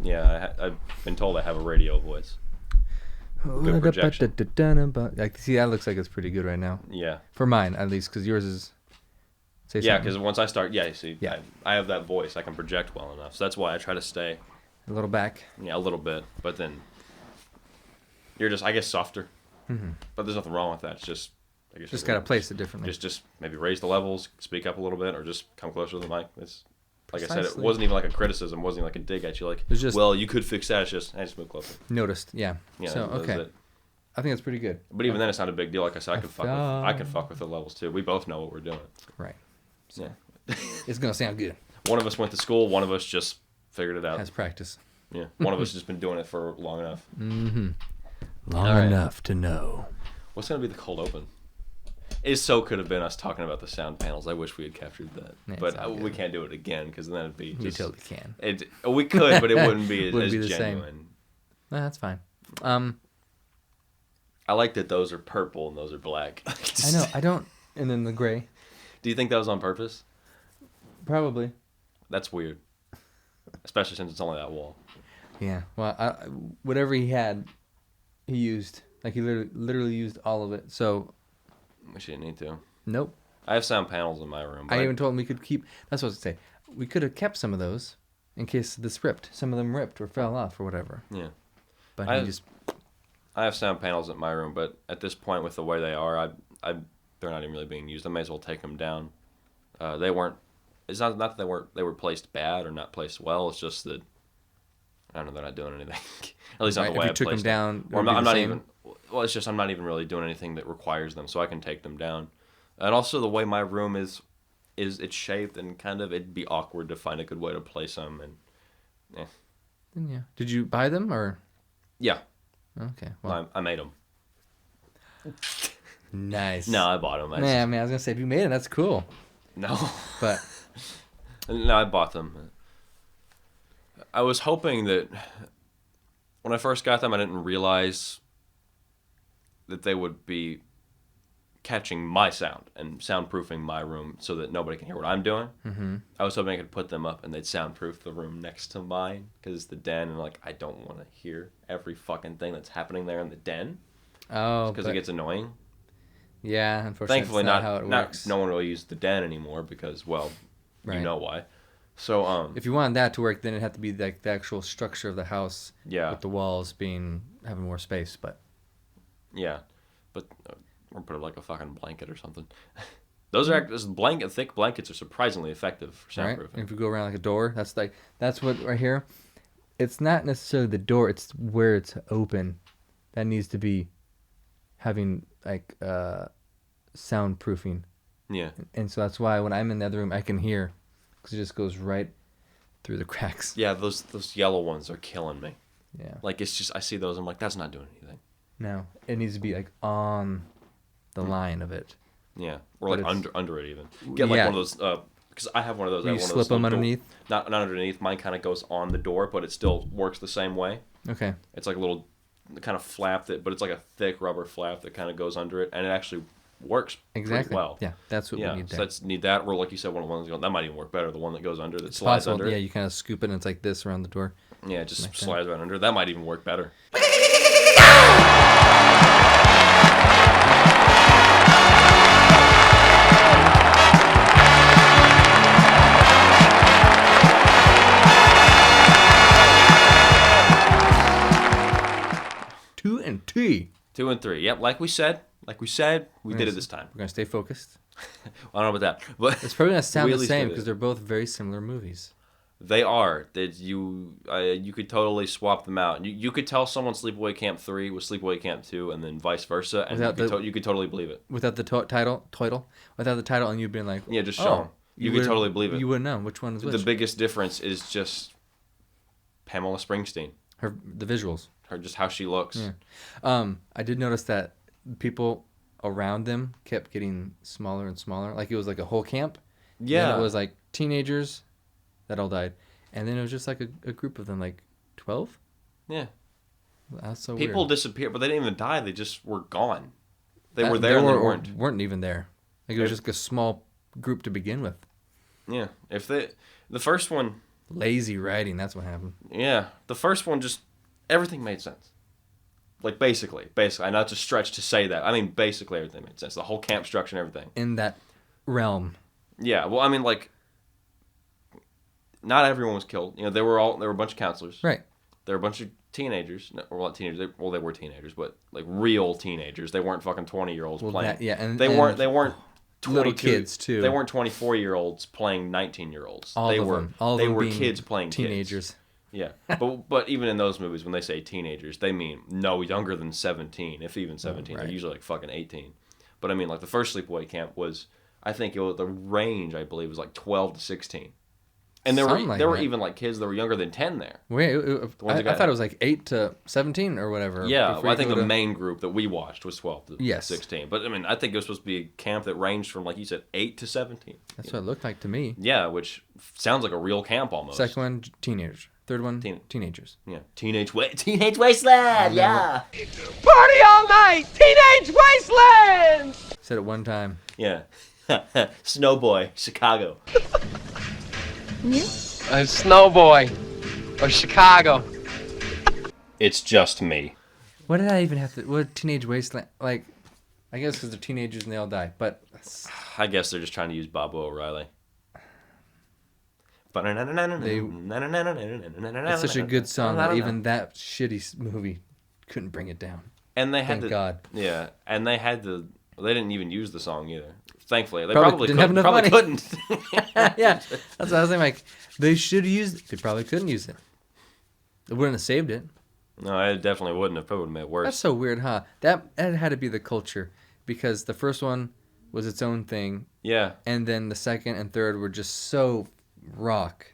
Yeah, I've been told I have a radio voice. Good projection. Like, see, that looks like it's pretty good right now. Yeah. For mine, at least, because yours is... Say yeah, something. because once I start... Yeah, you see, Yeah. I have that voice. I can project well enough. So that's why I try to stay... A little back. Yeah, a little bit. But then... You're just, I guess, softer. Mm-hmm. But there's nothing wrong with that. It's just... I guess Just got to place it differently. Just maybe raise the levels, speak up a little bit, or just come closer to the mic. It's... Like I said, it Precisely. wasn't even like a criticism. It wasn't even like a dig at you. Like, was just- well, you could fix that. It's just, I just move closer. Noticed, yeah. Yeah, So, that was okay. it. I think that's pretty good. But even then, it's not a big deal. Like I said, I can fuck with the levels too. We both know what we're doing. Right. So. Yeah. It's going to sound good. One of us went to school. One of us just figured it out. Has practice. Yeah. One of us has just been doing it for long enough. Mm-hmm. Long All right. enough to know. What's going to be the cold open? It so could have been us talking about the sound panels. I wish we had captured that. Yeah, but we can't do it again because then it'd be just... We totally can. We could, but it wouldn't be Wouldn't as be the genuine. same. No, that's fine. I like that those are purple and those are black. I know. I don't... And then the gray. Do you think that was on purpose? Probably. That's weird. Especially since it's only that wall. Yeah. Well, whatever he had, he used. Like, he literally used all of it. So... We shouldn't need to. Nope. I have sound panels in my room. I even told him we could keep... That's what I was going to say. We could have kept some of those in case this ripped. Some of them ripped or fell off or whatever. Yeah. But I have sound panels in my room, but at this point with the way they are, they're not even really being used. I may as well take them down. They weren't... It's not that they were placed bad or not placed well. It's just that... I don't know, they're not doing anything. At least not the way I placed them. If you took them down, Or I'm not even... Well, it's just I'm not even really doing anything that requires them, so I can take them down. And also the way my room is it's shaped and kind of it'd be awkward to find a good way to place them. And yeah. Did you buy them or? Yeah. Okay. Well, I made them. Nice. No, I bought them. Man, I mean, I was gonna say if you made it, that's cool. No. But. No, I bought them. I was hoping that when I first got them, I didn't realize that they would be catching my sound and soundproofing my room so that nobody can hear what I'm doing. Mm-hmm. I was hoping I could put them up and they'd soundproof the room next to mine because it's the den and like I don't want to hear every fucking thing that's happening there in the den. Oh, because it gets annoying. Yeah, unfortunately, thankfully that's not how it works. No one really uses the den anymore because you know why. So if you wanted that to work, then it'd have to be like the actual structure of the house. Yeah. With the walls having more space, but. Yeah, but or put up like a fucking blanket or something. Those are thick blankets are surprisingly effective for soundproofing. Right? And if you go around like a door, that's what right here. It's not necessarily the door; it's where it's open. That needs to be having like soundproofing. Yeah. And so that's why when I'm in the other room, I can hear because it just goes right through the cracks. Yeah, those yellow ones are killing me. Yeah. Like it's just I see those, I'm like that's not doing anything. No, it needs to be like on the line of it. Yeah, or like under it even. Get like one of those because I have one of those. You slip them underneath. Not underneath. Mine kind of goes on the door, but it still works the same way. Okay. It's like a little kind of flap but it's like a thick rubber flap that kind of goes under it, and it actually works exactly well. Yeah, that's what we need. So need that, or like you said, one of the ones that might even work better. The one that goes under that slides under. Yeah, you kind of scoop it, and it's like this around the door. Yeah, it just slides right under. That might even work better. Two and three. Yep, like we said, we did it this time. We're gonna stay focused. I don't know about that, but it's probably gonna sound the same because they're both very similar movies. They are. That you could totally swap them out. You could tell someone Sleepaway Camp 3 was Sleepaway Camp 2, and then vice versa, and you could totally believe it without the title. Without the title, and you'd been like, just show them. You could totally believe it. You wouldn't know which one is which. The biggest difference is just Pamela Springsteen. The visuals. Just how she looks. Yeah. I did notice that people around them kept getting smaller and smaller. Like it was like a whole camp. Yeah. And it was like teenagers that all died. And then it was just like a group of them, like 12? Yeah. That's so people weird. Disappeared, but they didn't even die. They just were gone. They were there and they weren't even there. Like it was just a small group to begin with. Yeah. The first one... Lazy writing. That's what happened. Yeah, the first one just everything made sense. Like basically, I not to stretch to say that. I mean, basically everything made sense. The whole camp structure and everything. In that realm. Yeah, well, I mean, like, not everyone was killed. You know, there were a bunch of counselors. Right. There were a bunch of teenagers. No, well, not teenagers. They were teenagers, but like real teenagers. They weren't fucking 20-year-olds playing. They weren't 22, little kids too. They weren't 24-year-olds playing 19-year-olds. All they of were them. All of they them were being kids playing teenagers. Kids. Yeah, but even in those movies, when they say teenagers, they mean no younger than 17, if even 17. Right. They're usually like fucking 18. But I mean, like the first sleepaway camp was, I think the range I believe was like 12 to 16, and there were even like kids that were younger than 10 there. Wait, I thought it was like 8 to 17 or whatever. Yeah, well, I think the main group that we watched was 12 to 16. But I mean, I think it was supposed to be a camp that ranged from, like you said, 8 to 17. That's what it looked like to me. Yeah, which sounds like a real camp almost. Second one, teenagers. Third one, teenagers. Yeah, teenage wasteland. Yeah. Party all night, teenage wasteland. Said it one time. Yeah. Snowboy, Chicago. I'm Snowboy of Chicago. It's just me. What did I even have to? What teenage wasteland? Like, I guess because they're teenagers and they all die. But I guess they're just trying to use Bob O'Reilly. It's such a good song that even that shitty movie couldn't bring it down. And they had Thank God. Yeah, and they had to. They didn't even use the song either. Thankfully, they Probably didn't have enough money. Couldn't. Yeah, that's what I was saying. Like, they should have used it. They probably couldn't use it. They wouldn't have saved it. No, I definitely wouldn't have. Probably would have made it worse. That's so weird, huh? That had to be the culture, because the first one was its own thing. Yeah. And then the second and third were just so rock.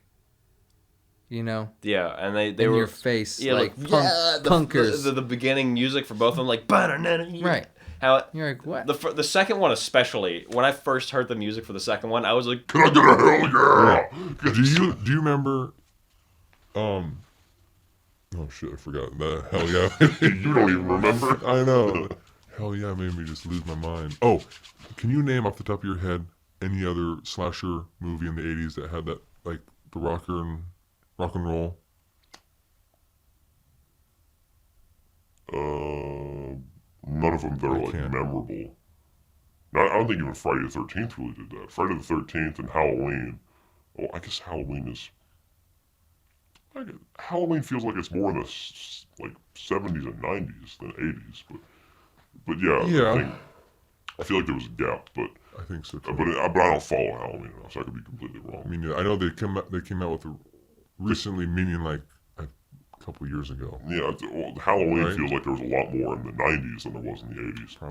You know? Yeah, and they in were your face, yeah, like punkers. The beginning music for both of them, like right. How you're like, what? The second one especially, when I first heard the music for the second one, I was like, "Can I get a hell yeah?" Do you remember? Oh shit, I forgot that. Hell yeah! You don't even remember. I know. Hell yeah made me just lose my mind. Oh, can you name off the top of your head any other slasher movie in the '80s that had that, like the rock and roll? None of them that are like memorable. I don't think even Friday the 13th really did that. Friday the 13th and Halloween. Oh, I guess Halloween is. Halloween feels like it's more in the like 70s and 90s than 80s, but yeah. I feel like there was a gap, but I think so too. But I don't follow Halloween enough, so I could be completely wrong. I mean, I know they came out with recently, meaning like a couple years ago. Yeah, well, Halloween feels like there was a lot more in the 90s than there was in the 80s, but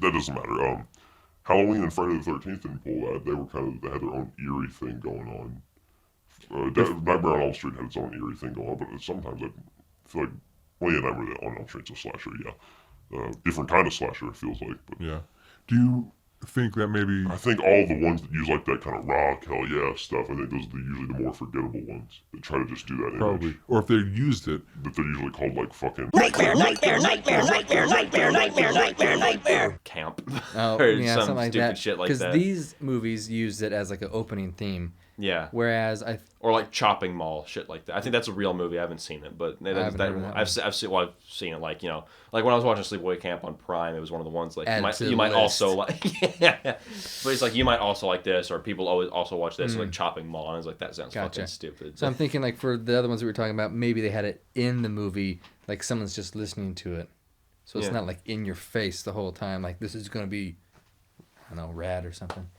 that doesn't matter. Halloween and Friday the 13th didn't pull that. They had their own eerie thing going on. Nightmare on Elm Street had its own eerie thing going on, but sometimes I feel like, well, yeah, Nightmare on Elm Street's a slasher, yeah. Different kind of slasher, it feels like. But yeah. Do you think that maybe... I think all the ones that use like that kind of rock, hell yeah stuff, I think those are usually the more forgettable ones that try to just do that Probably. image. Or if they used it... That they're usually called like fucking... Nightmare. Camp. Oh, or yeah, some something like stupid that. shit like that. Because these movies used it as like an opening theme. Yeah. Whereas or like Chopping Mall, shit like that. I think that's a real movie. I haven't seen it, but I've seen it. Like, you know, like when I was watching Sleepaway Camp on Prime, it was one of the ones like you might also like. Yeah. But it's like you might also like this, or people always also watch this, like Chopping Mall, and I was like, that sounds fucking stupid. So I'm thinking like for the other ones we were talking about, maybe they had it in the movie, like someone's just listening to it, so it's not like in your face the whole time. Like this is gonna be, I don't know, rad or something.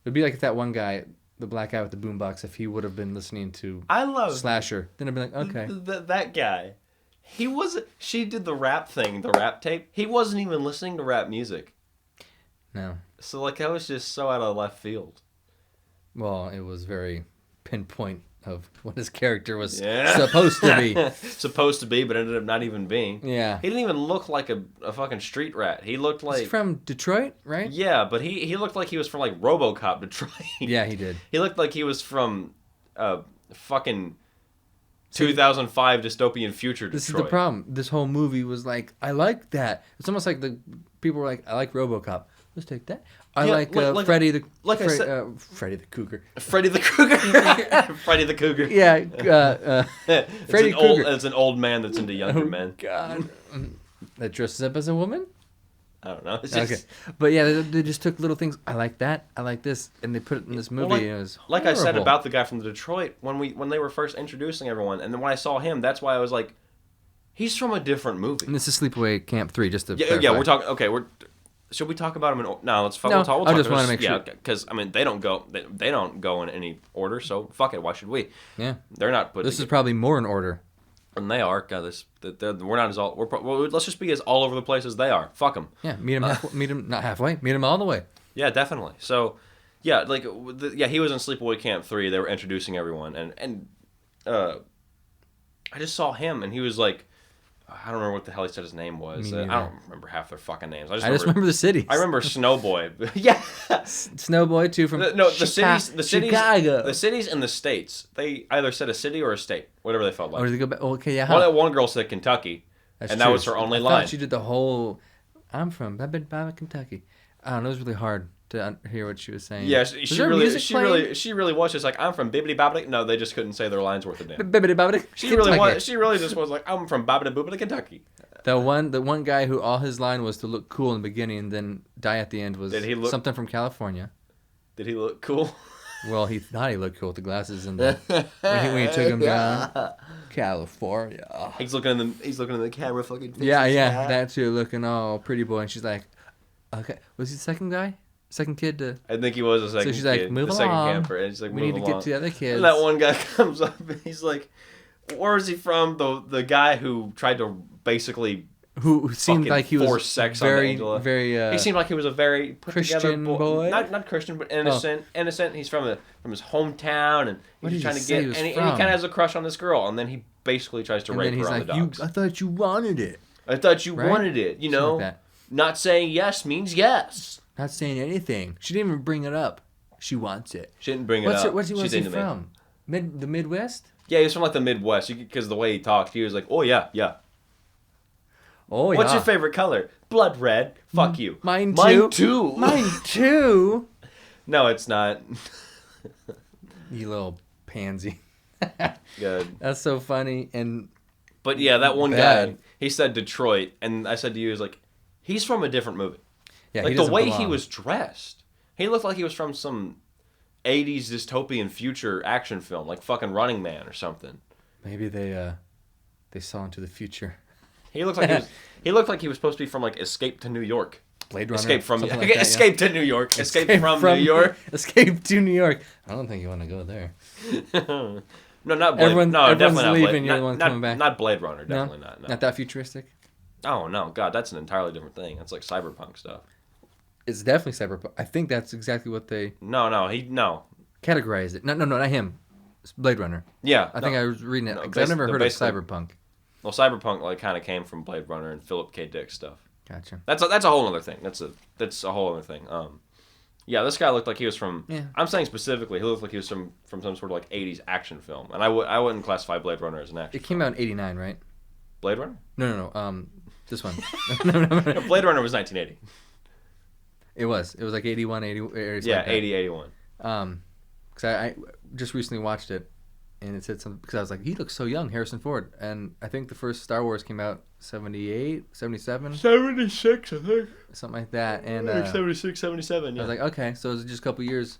It'd be like if that one guy, the black guy with the boombox, if he would have been listening to Slasher, then I'd be like, okay. That guy, she did the rap thing, the rap tape. He wasn't even listening to rap music. No. So like that was just so out of left field. Well, it was very pinpoint of what his character was supposed to be. Supposed to be, but ended up not even being. Yeah. He didn't even look like a fucking street rat. He looked like... He's from Detroit, right? Yeah, but he looked like he was from like RoboCop Detroit. Yeah, he did. He looked like he was from fucking 2005 dystopian future Detroit. This is the problem. This whole movie was like, I like that. It's almost like the people were like, I like RoboCop. let's take that. I Yeah, like, like- Freddy the like I said- Freddy the Cougar. Freddy the Cougar. Freddy the Cougar. Yeah, Freddy it's an old, Krueger. it's an old man that's into younger men. God, that dresses up as a woman. I don't know. It's just, Okay, but yeah, they just took little things. I like that. I like this, and they put it in this movie. Well, and it was like I said horrible. about the guy from Detroit when they were first introducing everyone, and then when I saw him, that's why I was like, he's from a different movie. And this is Sleepaway Camp 3, just to Yeah, clarify. we're talking. Okay, should we talk about him in? No, let's. No, We'll talk, we'll I talk just about wanna this- make sure. Yeah, because I mean they don't go in any order, so fuck it. Why should we? Yeah, They're not putting. this is probably more in order. And they are. God, we're not as all. Well, let's just be as all over the place as they are. Fuck them. Yeah, meet him not halfway, meet him all the way. Yeah, definitely. So, yeah, like, he was in Sleepaway Camp 3. They were introducing everyone, and I just saw him, and he was like, I don't remember what the hell he said his name was. Me I neither. don't remember half their fucking names. I just remember the cities. I remember Snowboy. Yeah. Snowboy too from No, the cities, Chicago. the cities and the states. They either said a city or a state, whatever they felt Or like. did they go back? Oh, okay, yeah. One girl said Kentucky, That's and that true. was her only I line. thought she did the whole. I'm from Kentucky. I don't know. It was really hard to hear what she was saying. Yeah, Was there music playing? she really was just like, I'm from Bibbidi Bobbidi. No, they just couldn't say their lines worth a damn. Bibbidi bobbidi. She really Kentucky. was. She really just was like, I'm from Bobbidi Boobidi, Kentucky. The one guy who all his line was to look cool in the beginning and then die at the end was Did he look- something from California. Did he look cool? Well, he thought he looked cool with the glasses and the when he took him down. California. He's looking in the camera, fucking. Yeah, that too, looking all pretty boy, and she's like, okay, was he the second guy, second kid to? I think he was a second. So she's like, kid, move the second along. camper, and she's like, We move need to along. get to the other kids. And that one guy comes up, and he's like, "Where is he from?" The guy who tried to basically who seemed fucking like he was force sex on very, Angela. very. He seemed like he was a very put Christian together boy? Not Christian, but innocent. Innocent. He's from his hometown, and What he's did trying he to say get. he was And he from? kind of has a crush on this girl, and then he basically tries to and rape then her he's on like, the docks. I thought you wanted it. I thought you Right? wanted it. You Something know, like that. not saying yes means yes. Not saying anything. She didn't even bring it up. She wants it. She didn't bring it up. What's She's he into me. from? The Midwest? Yeah, he's from like the Midwest. Because the way he talked, he was like, "Oh yeah, yeah." Oh, What's yeah. your favorite color? Blood red. Fuck you. Mine Mine too. too. Mine too. No, it's not. You little pansy. Good. That's so funny. And But yeah, that one guy, Bad. he said Detroit, and I said to you, he was like, he's from a different movie. yeah, Like he the doesn't way he belong. was dressed, he looked like he was from some 80s dystopian future action film, like fucking Running Man or something. Maybe they saw into the future. He looked like he looked like he was supposed to be from like Escape to New York. Blade Runner. Escape from something like that, yeah. Escape to New York. Escape from New York. Escape to New York. I don't think you want to go there. No, not Blade. Everyone- no, everyone's definitely not leaving, Blade. you're Not, the one not, coming back. not Blade Runner. Definitely not. No. Not that futuristic. Oh no, God, that's an entirely different thing. That's like cyberpunk stuff. It's definitely cyberpunk. I think that's exactly what they No. categorized it. No, not him. It's Blade Runner. Yeah, I think I was reading it No, because I've never heard of basically- cyberpunk. Well, cyberpunk like kind of came from Blade Runner and Philip K. Dick stuff. Gotcha. That's a whole other thing. That's a whole other thing. Yeah, this guy looked like he was from. Yeah. I'm saying specifically, he looked like he was from some sort of like 80s action film, and I wouldn't classify Blade Runner as an action. It came out in '89, right? Blade Runner. No. This one. No, Blade Runner was 1980. It was like 81, 80. Or Yeah, like that. 80, 81. Because I just recently watched it, and it said something because I was like, he looks so young, Harrison Ford, and I think the first Star Wars came out 78, 77, 76, I think. something like that, and 76, 77. Yeah. I was like, okay, so it was just a couple years.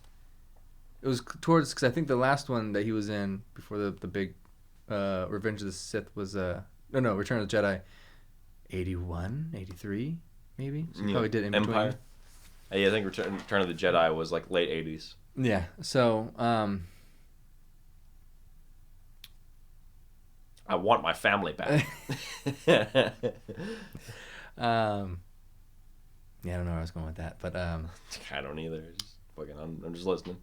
It was towards because I think the last one that he was in before the big Revenge of the Sith was no Return of the Jedi, 81, 83, maybe. So he probably did in between. Empire. Yeah, I think Return of the Jedi was like late 80s. Yeah. So I want my family back. Yeah, I don't know where I was going with that, but I don't either. Just fucking, I'm just listening.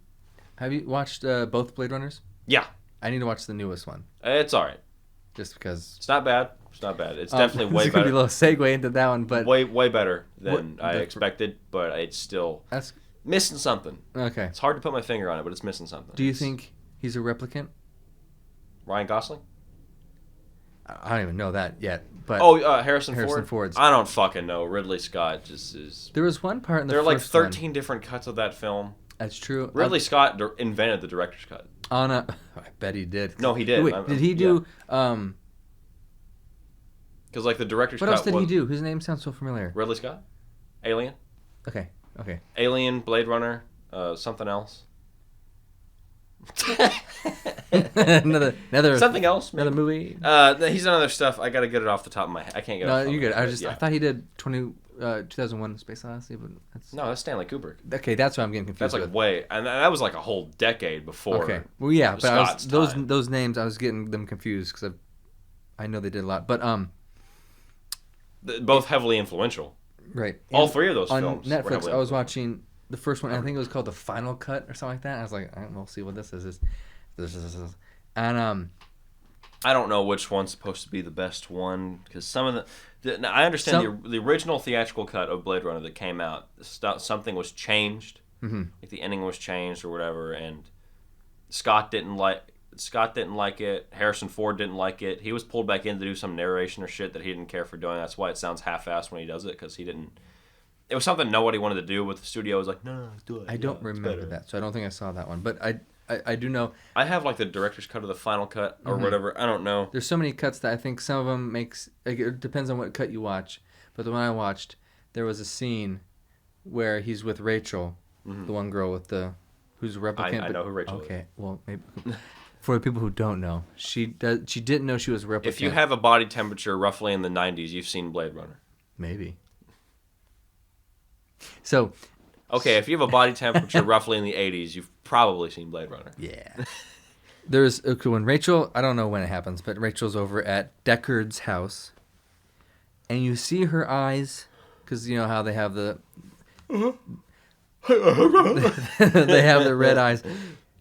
have you watched both Blade Runners? Yeah, I need to watch the newest one, it's all right. just because. It's not bad. It's not bad. It's definitely way It's gonna be a better. little segue into that one, but Way better than What- I the- expected, but it's still that's missing something. okay. It's hard to put my finger on it, but it's missing something. Do you It's think he's a replicant? Ryan Gosling? I don't even know that yet. But Harrison Ford. Ford's. I don't fucking know. Ridley Scott just is. There was one part in the There are like first 13 different cuts of that film. That's true. Ridley Scott invented the director's cut. I bet he did. No, he did. Wait, did he do? Because like the director's What cut. else did he do? His name sounds so familiar. Ridley Scott. Alien. Okay. Alien, Blade Runner, something else. another Something else. another Maybe. movie. He's done other stuff. I gotta get it off the top of my head. I can't get it. No, off the you're top good. of my head, I thought he did 2001: Space Odyssey, but that's No, that's Stanley Kubrick. okay. That's what I'm getting confused That's like with. way, and that was like a whole decade before. Okay. Well, yeah, but Scott's time. those names I was getting them confused because I know they did a lot, but Both heavily influential. right. All And three of those on films. were Netflix, heavily I was influential. watching the first one. I think it was called The Final Cut or something like that. I was like, we'll see what this is. And I don't know which one's supposed to be the best one because some of now, I understand the original theatrical cut of Blade Runner that came out. Something was changed, like the ending was changed or whatever, and Scott didn't like it. Harrison Ford didn't like it. He was pulled back in to do some narration or shit that he didn't care for doing. That's why it sounds half-assed when he does it because he didn't. It was something nobody wanted to do, but the studio was like, no, do it. I don't remember that, so I don't think I saw that one. But I do know I have like the director's cut of the final cut or whatever. I don't know. there's so many cuts that I think some of them makes. Like, it depends on what cut you watch. But the one I watched, there was a scene where he's with Rachel, the one girl with who's a replicant. I know who Rachel is. Okay, well maybe for the people who don't know, she didn't know she was a replicant. If you have a body temperature roughly in the 90s, you've seen Blade Runner. maybe. So Okay, if you have a body temperature roughly in the 80s, you've probably seen Blade Runner. yeah. There's when Rachel, I don't know when it happens, but Rachel's over at Deckard's house, and you see her eyes, because you know how they have the they have the red eyes.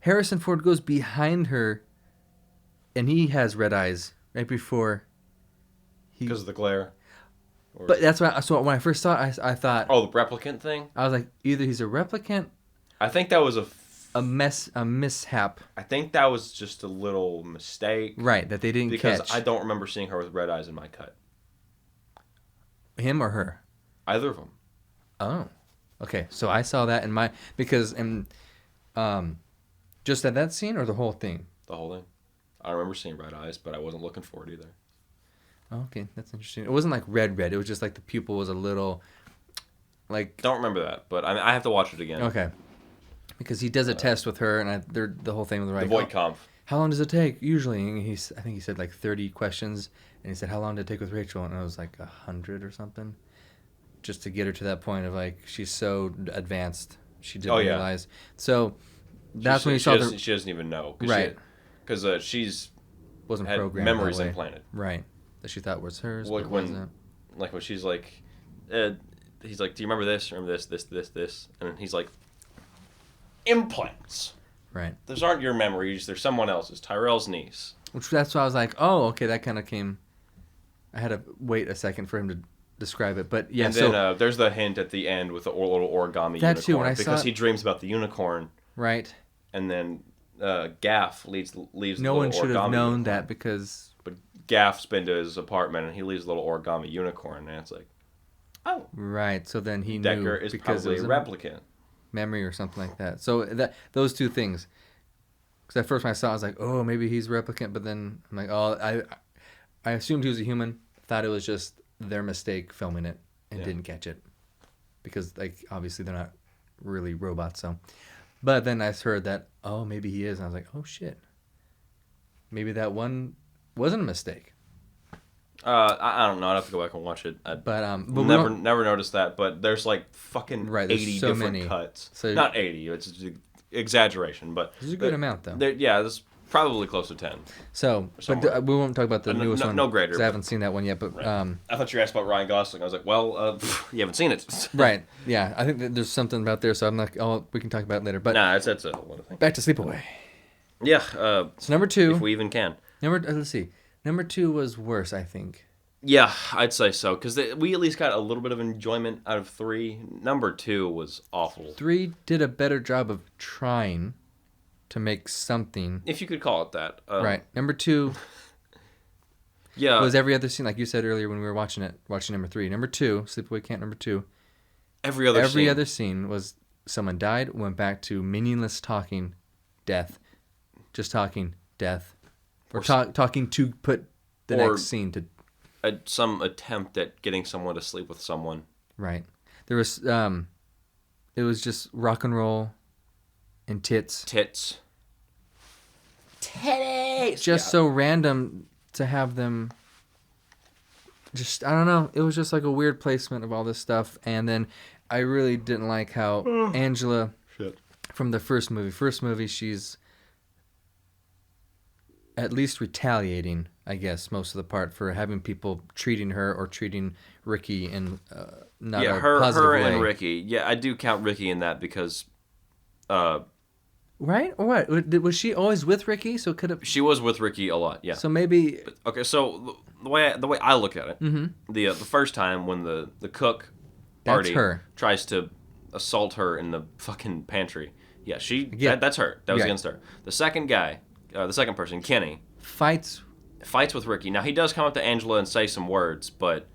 Harrison Ford goes behind her, and he has red eyes right before. Because of the glare. But that's what. So when I first saw it, I thought. Oh, the replicant thing? I was like, either he's a replicant, I think that was a mishap, I think that was just a little mistake. right? That they didn't Because catch I don't remember seeing her with red eyes in my cut. him or her. Either of them. Oh, okay. So I saw that in my because just at that scene or the whole thing. The whole thing. I remember seeing red eyes, but I wasn't looking for it either. Oh, okay, that's interesting. It wasn't like red. It was just like the pupil was a little, like Don't remember that, but I have to watch it again. okay, because he does a test with her and they're the whole thing was The like, Voight Kampf. how long does it take usually? And I think he said like 30 questions, and he said how long did it take with Rachel, and it was like 100 or something, just to get her to that point of like she's so advanced she didn't realize. So that's when you saw she doesn't even know, right because she's wasn't had programmed memories that way. implanted. Right. That she thought was hers. Like but when, wasn't. like when she's like, he's like, do you remember this? Remember this? And he's like, implants. Right. Those aren't your memories. They're someone else's. Tyrell's niece. Which that's why I was like, oh, okay, that kind of came. I had to wait a second for him to describe it, but yeah. And so then there's the hint at the end with the little origami That unicorn too, when I because saw he dreams about the unicorn, right. and then Gaff leaves. No one should have known that because But Gaff's been to his apartment and he leaves a little origami unicorn, and it's like, oh, right. So then he Decker knew is because probably it a was replicant. memory or something like that. So those two things. Because at first when I saw it, I was like, oh, maybe he's a replicant. But then I'm like, oh, I assumed he was a human. Thought it was just their mistake filming it and didn't catch it. Because, like, obviously they're not really robots. So, but then I heard that, oh, maybe he is. And I was like, oh, shit. Maybe that one wasn't a mistake. I don't know. I'd have to go back and watch it. But never noticed that. But there's like fucking Right, there's 80 so different many. cuts. So- Not 80. It's just exaggeration, but There's a good amount, though. Yeah, there's probably close to 10. So, but somewhere. we won't talk about the newest one. no greater, 'cause I haven't seen that one yet. But Right. I thought you asked about Ryan Gosling. I was like, well, you haven't seen it. right, yeah, I think that there's something about there. So I'm not. We can talk about it later. But Nah, that's a whole other thing. back to Sleepaway. Yeah. So number two. If we even can. Let's see. Number two was worse, I think. Yeah, I'd say so because we at least got a little bit of enjoyment out of 3. Number 2 was awful. 3 did a better job of trying to make something. If you could call it that. Right. Number 2. Yeah. It was every other scene, like you said earlier when we were watching number 3. Number 2, Sleepaway Camp number 2. Every Other scene was someone died, went back to meaningless talking, death. Just talking, death. Or talking to put the next scene to... some attempt at getting someone to sleep with someone. Right. There was... it was just rock and roll and tits. Titties. Just so random to have them... Just, I don't know. It was just like a weird placement of all this stuff. And then I really didn't like how Angela, from the first movie, she's at least retaliating, I guess, most of the part for having people treating her or treating Ricky in not a positive way. Her and Ricky. Yeah, I do count Ricky in that because... right? Or what? Was she always with Ricky? So could have... She was with Ricky a lot, yeah. So maybe... Okay, so the way I look at it, the first time when the cook party tries to assault her in the fucking pantry, that's her. That was against her. The second guy, the second person, Kenny, fights with Ricky. Now he does come up to Angela and say some words, but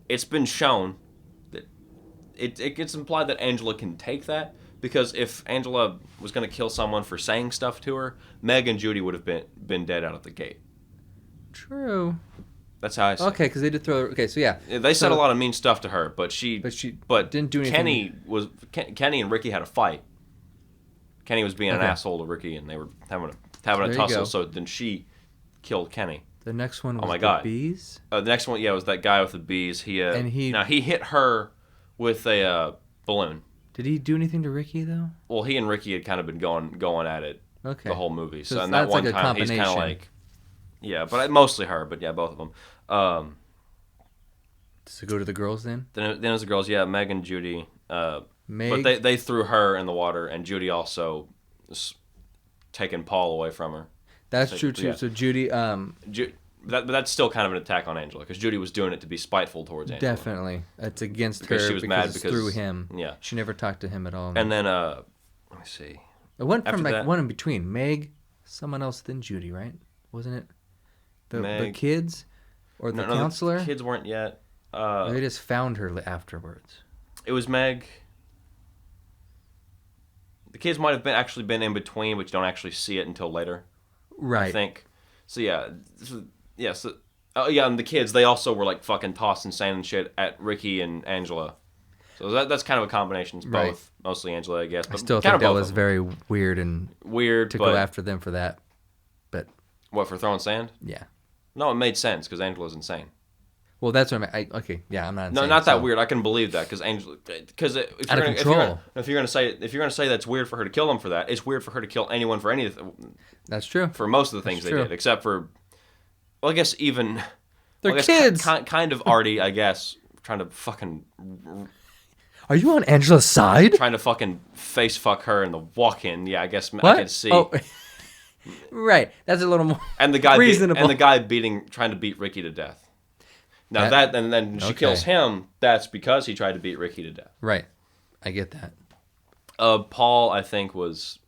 it's been shown that it gets implied that Angela can take that. Because if Angela was going to kill someone for saying stuff to her, Meg and Judy would have been dead out of the gate. True. That's how I see it. Okay, because they did throw... Okay, so yeah. They said a lot of mean stuff to her, but she didn't do anything. Kenny and Ricky had a fight. Kenny was being an asshole to Ricky, and they were having a tussle, so then she killed Kenny. The next one was the bees? The next one, was that guy with the bees. He hit her with a balloon. Did he do anything to Ricky, though? Well, he and Ricky had kind of been going at it the whole movie. So and that one like time, he's kind of like... Yeah, but mostly her, but yeah, both of them. Does it go to the girls, then? Then it was the girls, yeah, Meg and Judy. Meg? But they threw her in the water, and Judy also taken Paul away from her. That's true, too. Yeah. So Judy... But that's still kind of an attack on Angela because Judy was doing it to be spiteful towards Angela. Definitely, it's against her she was mad because through him. Yeah, she never talked to him at all. And then let me see. It went from one in between. Meg, someone else than Judy, right? Wasn't it? The kids or the counselor? The kids weren't yet. They just found her afterwards. It was Meg. The kids might have actually been in between, but you don't actually see it until later. Right. I think. So yeah. Yes. And the kids, they also were like fucking tossing sand and shit at Ricky and Angela. So that's kind of a combination. It's both, mostly Angela, I guess. But I still think that was very weird to go after them for that. But what, for throwing sand? Yeah. No, it made sense because Angela's insane. Well, that's what I mean. Okay, yeah, I'm not insane. No, not that weird. I can believe that because Angela, because if you're gonna say that's weird for her to kill them for that, it's weird for her to kill anyone for anything. That's true. For most of the things they did, except for. Well, I guess even... They're kids! Kind of arty, I guess. Trying to fucking... Are you on Angela's side? Trying to fucking face fuck her in the walk-in. Yeah, I guess I can see. Oh. Right. That's a little more reasonable. And the guy trying to beat Ricky to death. Now and then she kills him, that's because he tried to beat Ricky to death. Right. I get that. Paul, I think, was...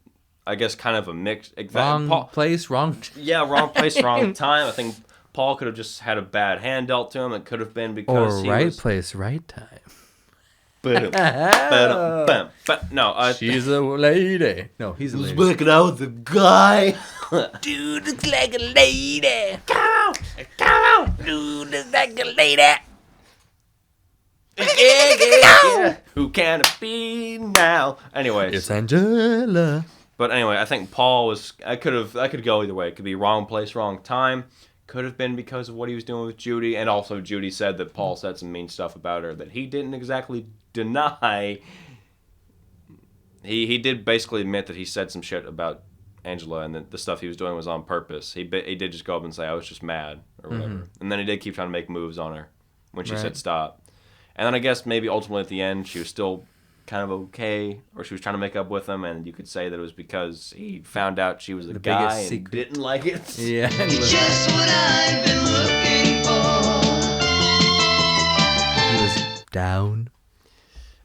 I guess kind of a mix. Wrong place, wrong... Yeah, wrong place, wrong time. I think Paul could have just had a bad hand dealt to him. It could have been because place, right time. No, she's a lady. No, he's a lady. Who's working out with the guy? Dude looks like a lady. Come on. Dude looks like a lady. Yeah. Who can it be now? Anyways. It's Angela. But anyway, I think Paul was... I could go either way. It could be wrong place, wrong time. Could have been because of what he was doing with Judy. And also Judy said that Paul said some mean stuff about her that he didn't exactly deny. He did basically admit that he said some shit about Angela and that the stuff he was doing was on purpose. He did just go up and say, I was just mad or whatever. Mm-hmm. And then he did keep trying to make moves on her when she said stop. And then I guess maybe ultimately at the end she was still... kind of okay, or she was trying to make up with him, and you could say that it was because he found out she was a guy and didn't like it. Yeah. It's just what I've been looking for. He was down.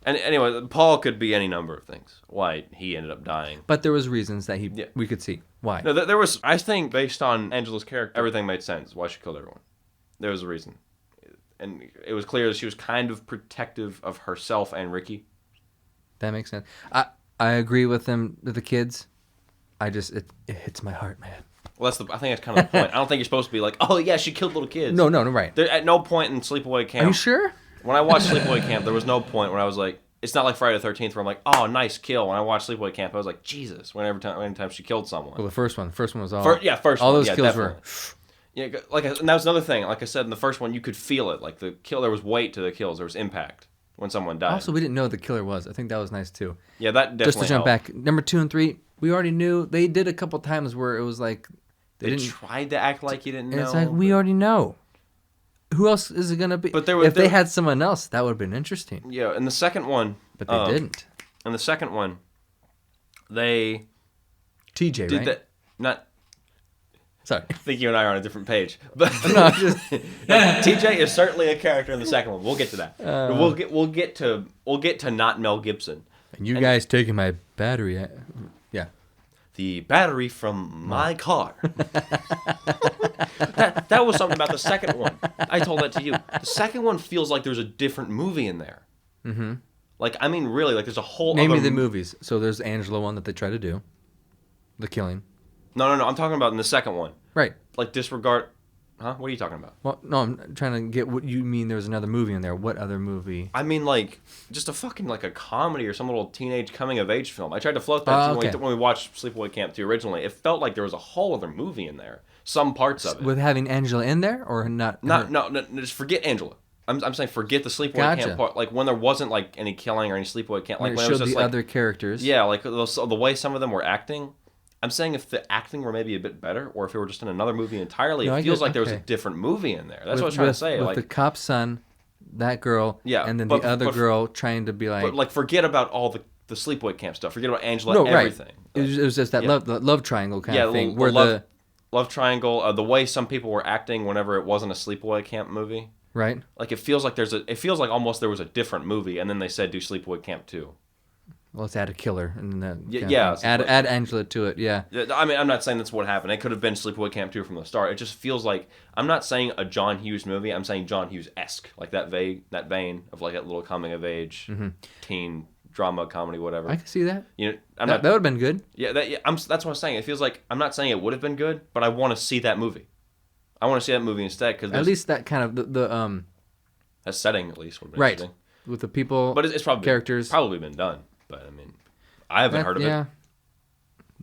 And anyway, Paul could be any number of things. Why he ended up dying. But there was reasons that we could see. Why? No, there was, I think, based on Angela's character, everything made sense. Why she killed everyone. There was a reason. And it was clear that she was kind of protective of herself and Ricky. That makes sense. I agree with them, with the kids. It hits my heart, man. Well, I think that's kind of the point. I don't think you're supposed to be like, oh yeah, she killed little kids. No, right. There, at no point in Sleepaway Camp. Are you sure? When I watched Sleepaway Camp, there was no point where I was like, it's not like Friday the 13th where I'm like, oh, nice kill. When I watched Sleepaway Camp, I was like, Jesus, anytime she killed someone. Well, the first one was all. First all one, those yeah, kills definitely. were. Yeah, and that was another thing. Like I said in the first one, you could feel it. Like the kill, there was weight to the kills. There was impact when someone died. Also, we didn't know who the killer was. I think that was nice too. Yeah, that definitely Just to jump helped. back, number 2 and 3, we already knew. They did a couple times where it was like They didn't. tried to act like you didn't And know. it's like we already know. Who else is it gonna be? But if they had someone else, that would have been interesting. Yeah, in the second one. But they didn't. In the second one, they TJ, did right? that. Not. Sorry. I think you and I are on a different page. But No, I'm just. TJ is certainly a character in the second one. We'll get to that. We'll get to not Mel Gibson. And you guys taking my battery? Yeah. The battery from my car. that was something about the second one. I told that to you. The second one feels like there's a different movie in there. Mm-hmm. Like, I mean, really, like there's a whole Name other... me the movies. So there's the Angela one that they try to do. The killing. No. I'm talking about in the second one. Right. Like, disregard... Huh? What are you talking about? Well, no, I'm trying to get what you mean there's another movie in there. What other movie? I mean, like, just a fucking, like, a comedy or some little teenage coming-of-age film. I tried to float that okay. when we watched Sleepaway Camp 2 originally. It felt like there was a whole other movie in there. Some parts of it. With having Angela in there or not? No, just forget Angela. I'm saying forget the Sleepaway Camp part. Like, when there wasn't, like, any killing or any Sleepaway Camp. Like, When it it was showed just, the like... other characters. Yeah, like, the way some of them were acting... I'm saying if the acting were maybe a bit better, or if it were just in another movie entirely, No, I it feels get- like there was a okay. different movie in there. That's what I was trying to say. With Like, the cop's son, that girl, Yeah, and then but- the other but- girl trying to be like... but like, forget about all the Sleepaway Camp stuff. Forget about Angela. no, Everything. right. It was just that Yeah. love triangle kind of thing. the Where love triangle. The way some people were acting whenever it wasn't a Sleepaway Camp movie. Right? Like it feels like it feels like almost there was a different movie, and then they said do Sleepaway Camp 2. Well, let's add a killer. And then Yeah, add Angela to it, yeah. I mean, I'm not saying that's what happened. It could have been Sleepaway Camp 2 from the start. It just feels like I'm not saying a John Hughes movie. I'm saying John Hughes-esque, like that vein of like that little coming of age, teen drama comedy, whatever. I can see that. You know, That would have been good. Yeah, that's what I'm saying. It feels like I'm not saying it would have been good, but I want to see that movie. I want to see that movie instead because At least that kind of the that setting at least would have been right interesting. with the people. But it's probably characters. probably been done. But I mean, I haven't heard of yeah. it.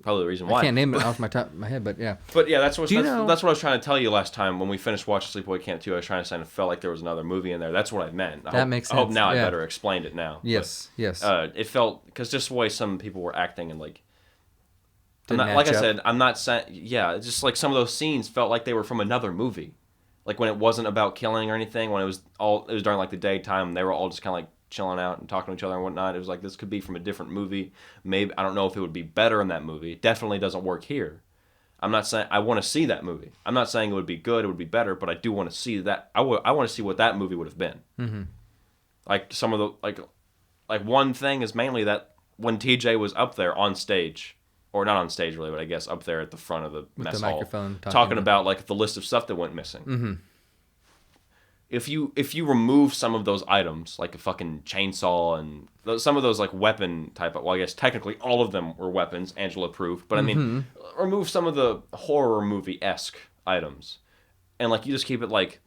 Probably the reason why. I can't name it off my top of my head, but yeah. But yeah, that's what Do you know- that's what I was trying to tell you last time when we finished watching Sleepaway Camp 2. I was trying to say it felt like there was another movie in there. That's what I meant. That makes I hope sense, now I yeah. better explained it now. Yes, yes. But, it felt because just the way some people were acting and like. Didn't like I match up. said, I'm not saying. Yeah, just like some of those scenes felt like they were from another movie, like when it wasn't about killing or anything. When it was during like the daytime, they were all just kind of like chilling out and talking to each other and whatnot. It was like this could be from a different movie. Maybe I don't know if it would be better in that movie. It definitely doesn't work here. I'm not saying I want to see that movie. I'm not saying it would be good. It would be better, but I do want to see that. I want to see what that movie would have been. Mm-hmm. Like some of the like one thing is mainly that when TJ was up there on stage. Or not on stage, really, but I guess up there at the front of the mess the hall, microphone talking about like the list of stuff that went missing. Mm-hmm. If you remove some of those items, like a fucking chainsaw and some of those like weapon type, well, I guess technically all of them were weapons, Angela approved, but I mean, remove some of the horror movie-esque items, and like you just keep it like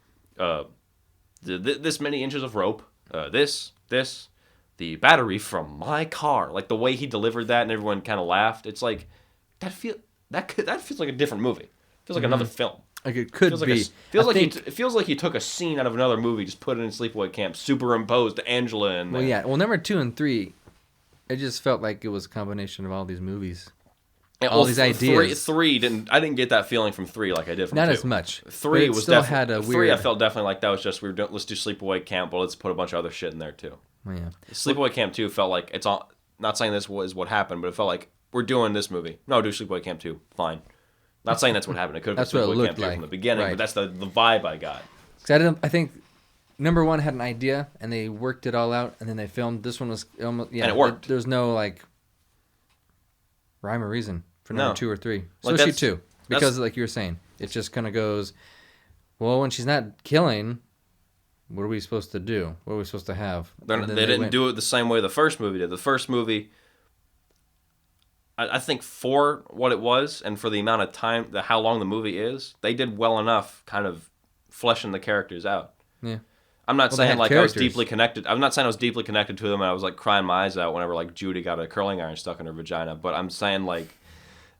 this many inches of rope, this. The battery from my car, like the way he delivered that, and everyone kind of laughed. It's like that feels like a different movie. It feels like another film. Like it could Feels be. it feels like he took a scene out of another movie, just put it in Sleepaway Camp, superimposed Angela and. Well, yeah. Well, number 2 and 3, it just felt like it was a combination of all these movies. All these ideas. Three I didn't get that feeling from 3 like I did from 2. Not as much. Three but it was still definitely had a 3. weird. I felt definitely like that was just let's do Sleepaway Camp, but let's put a bunch of other shit in there too. Oh, yeah. Sleepaway Camp 2 felt like it's all. Not saying this was what happened, but it felt like we're doing this movie. No, do Sleepaway Camp 2. Fine. Not saying that's what happened. It could have That's been what it Sleepaway looked Camp 2 like. from the beginning, Right. but that's the vibe I got. 'Cause I think number 1 had an idea and they worked it all out and then they filmed. This one was almost And it worked. There's no like rhyme or reason for number No. 2 or 3, Like, especially that's- 2, because like you were saying, it just kind of goes. Well, when she's not killing, what are we supposed to do? What are we supposed to have? They didn't do it the same way the first movie did. The first movie, I think for what it was and for the amount of time, how long the movie is, they did well enough kind of fleshing the characters out. Yeah. I'm not Well, they saying had like I was characters. deeply connected. I'm not saying I was deeply connected to them and I was like crying my eyes out whenever like Judy got a curling iron stuck in her vagina. But I'm saying like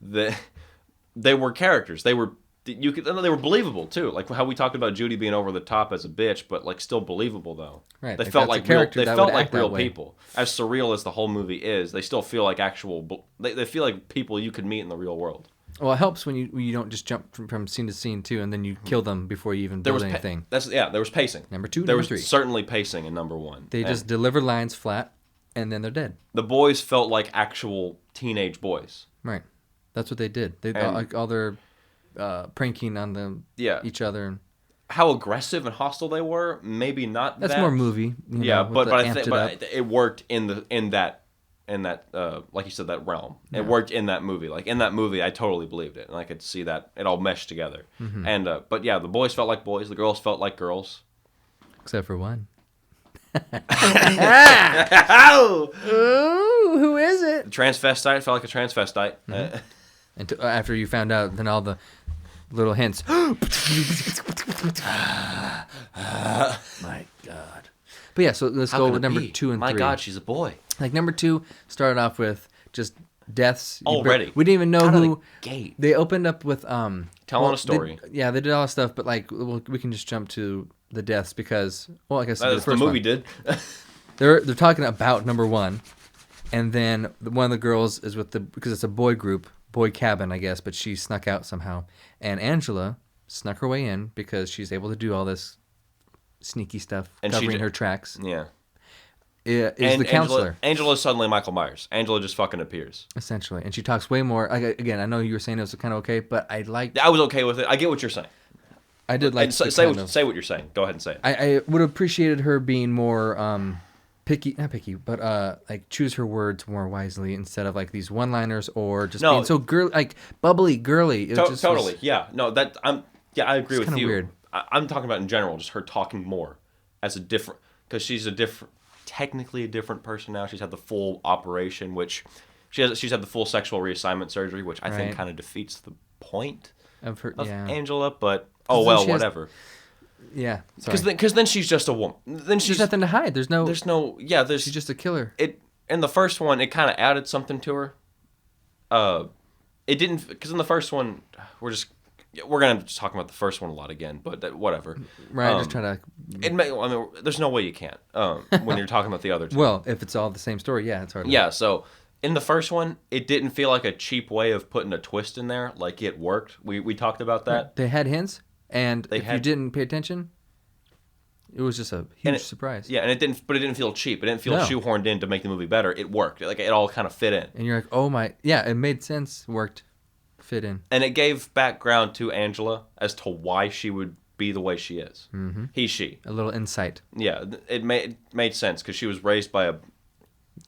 they were characters. They were believable too. Like how we talked about Judy being over the top as a bitch, but like still believable though. Right, They like, felt that's a like real. character They that felt would like act that real way. people. As surreal as the whole movie is, they still feel like actual. They feel like people you could meet in the real world. Well, it helps when you don't just jump from scene to scene too, and then you kill them before you even There build was anything. there was pacing. Number two, there number was three. certainly pacing in number one. They And just deliver lines flat, and then they're dead. the boys felt like actual teenage boys. Right. That's what they did. They And- like all their pranking on them, Yeah. each other. How aggressive and hostile they were, maybe not. That's that. more movie. You Yeah, know, but with the I amped think it up. it worked in that like you said, that realm. It worked in that movie. Like in that movie, I totally believed it, and I could see that it all meshed together. Mm-hmm. And but yeah, the boys felt like boys, the girls felt like girls. Except for one. Oh, Ooh, who is it? the transvestite felt like a transvestite. Mm-hmm. And after you found out, then all the little hints. My God. But yeah, so let's How go can with it number be? 2 and My 3. God, she's a boy. Like number 2 started off with just deaths. Already. We didn't even know Out of the who. gate. They opened up with Telling a story. They did all this stuff, but like we can just jump to the deaths because I guess That's the the first movie one. did. They're talking about number 1, and then one of the girls is with because it's a boy group, boy cabin, I guess, but she snuck out somehow, and Angela snuck her way in because she's able to do all this sneaky stuff, And she covering ju- her tracks. Yeah. Is the counselor Angela's suddenly Michael Myers. Angela just fucking appears. essentially, and she talks way more. Again, I know you were saying it was kind of okay, but I I was okay with it. I get what you're saying. I did like And the say kind of- say what you're saying. Go ahead and say it. I would have appreciated her being more not picky, but like choose her words more wisely instead of like these one-liners or just No. being so like bubbly, girly. It just Totally. was- Yeah. No, I agree with kinda you. weird. I'm talking about in general, just her talking more as a different, because she's technically a different person now. She's had the full operation, which she's had the full sexual reassignment surgery, which I think Right. kind of defeats the point of her, of yeah, Angela. But then well, she has- whatever. yeah. Because then she's just a woman. Then There's she's nothing to hide. There's no. there's She's just a killer. it in the first one. It kind of added something to her. It didn't, because in the first one we're gonna just talk about the first one a lot again, but whatever. Right. Just try to. There's no way you can't when you're talking about the other two. Well, if it's all the same story, yeah, it's hard. Yeah, so in the first one, it didn't feel like a cheap way of putting a twist in there. Like it worked. We talked about that. They had hints, and if you had- didn't pay attention, it was just a huge surprise. Yeah, and it didn't feel cheap. It didn't feel No. shoehorned in to make the movie better. It worked. Like it all kind of fit in. And you're like, oh my, yeah, it made sense, worked, fit in. And it gave background to Angela as to why she would be the way she is. Mm-hmm. She. A little insight. Yeah, it made sense because she was raised by an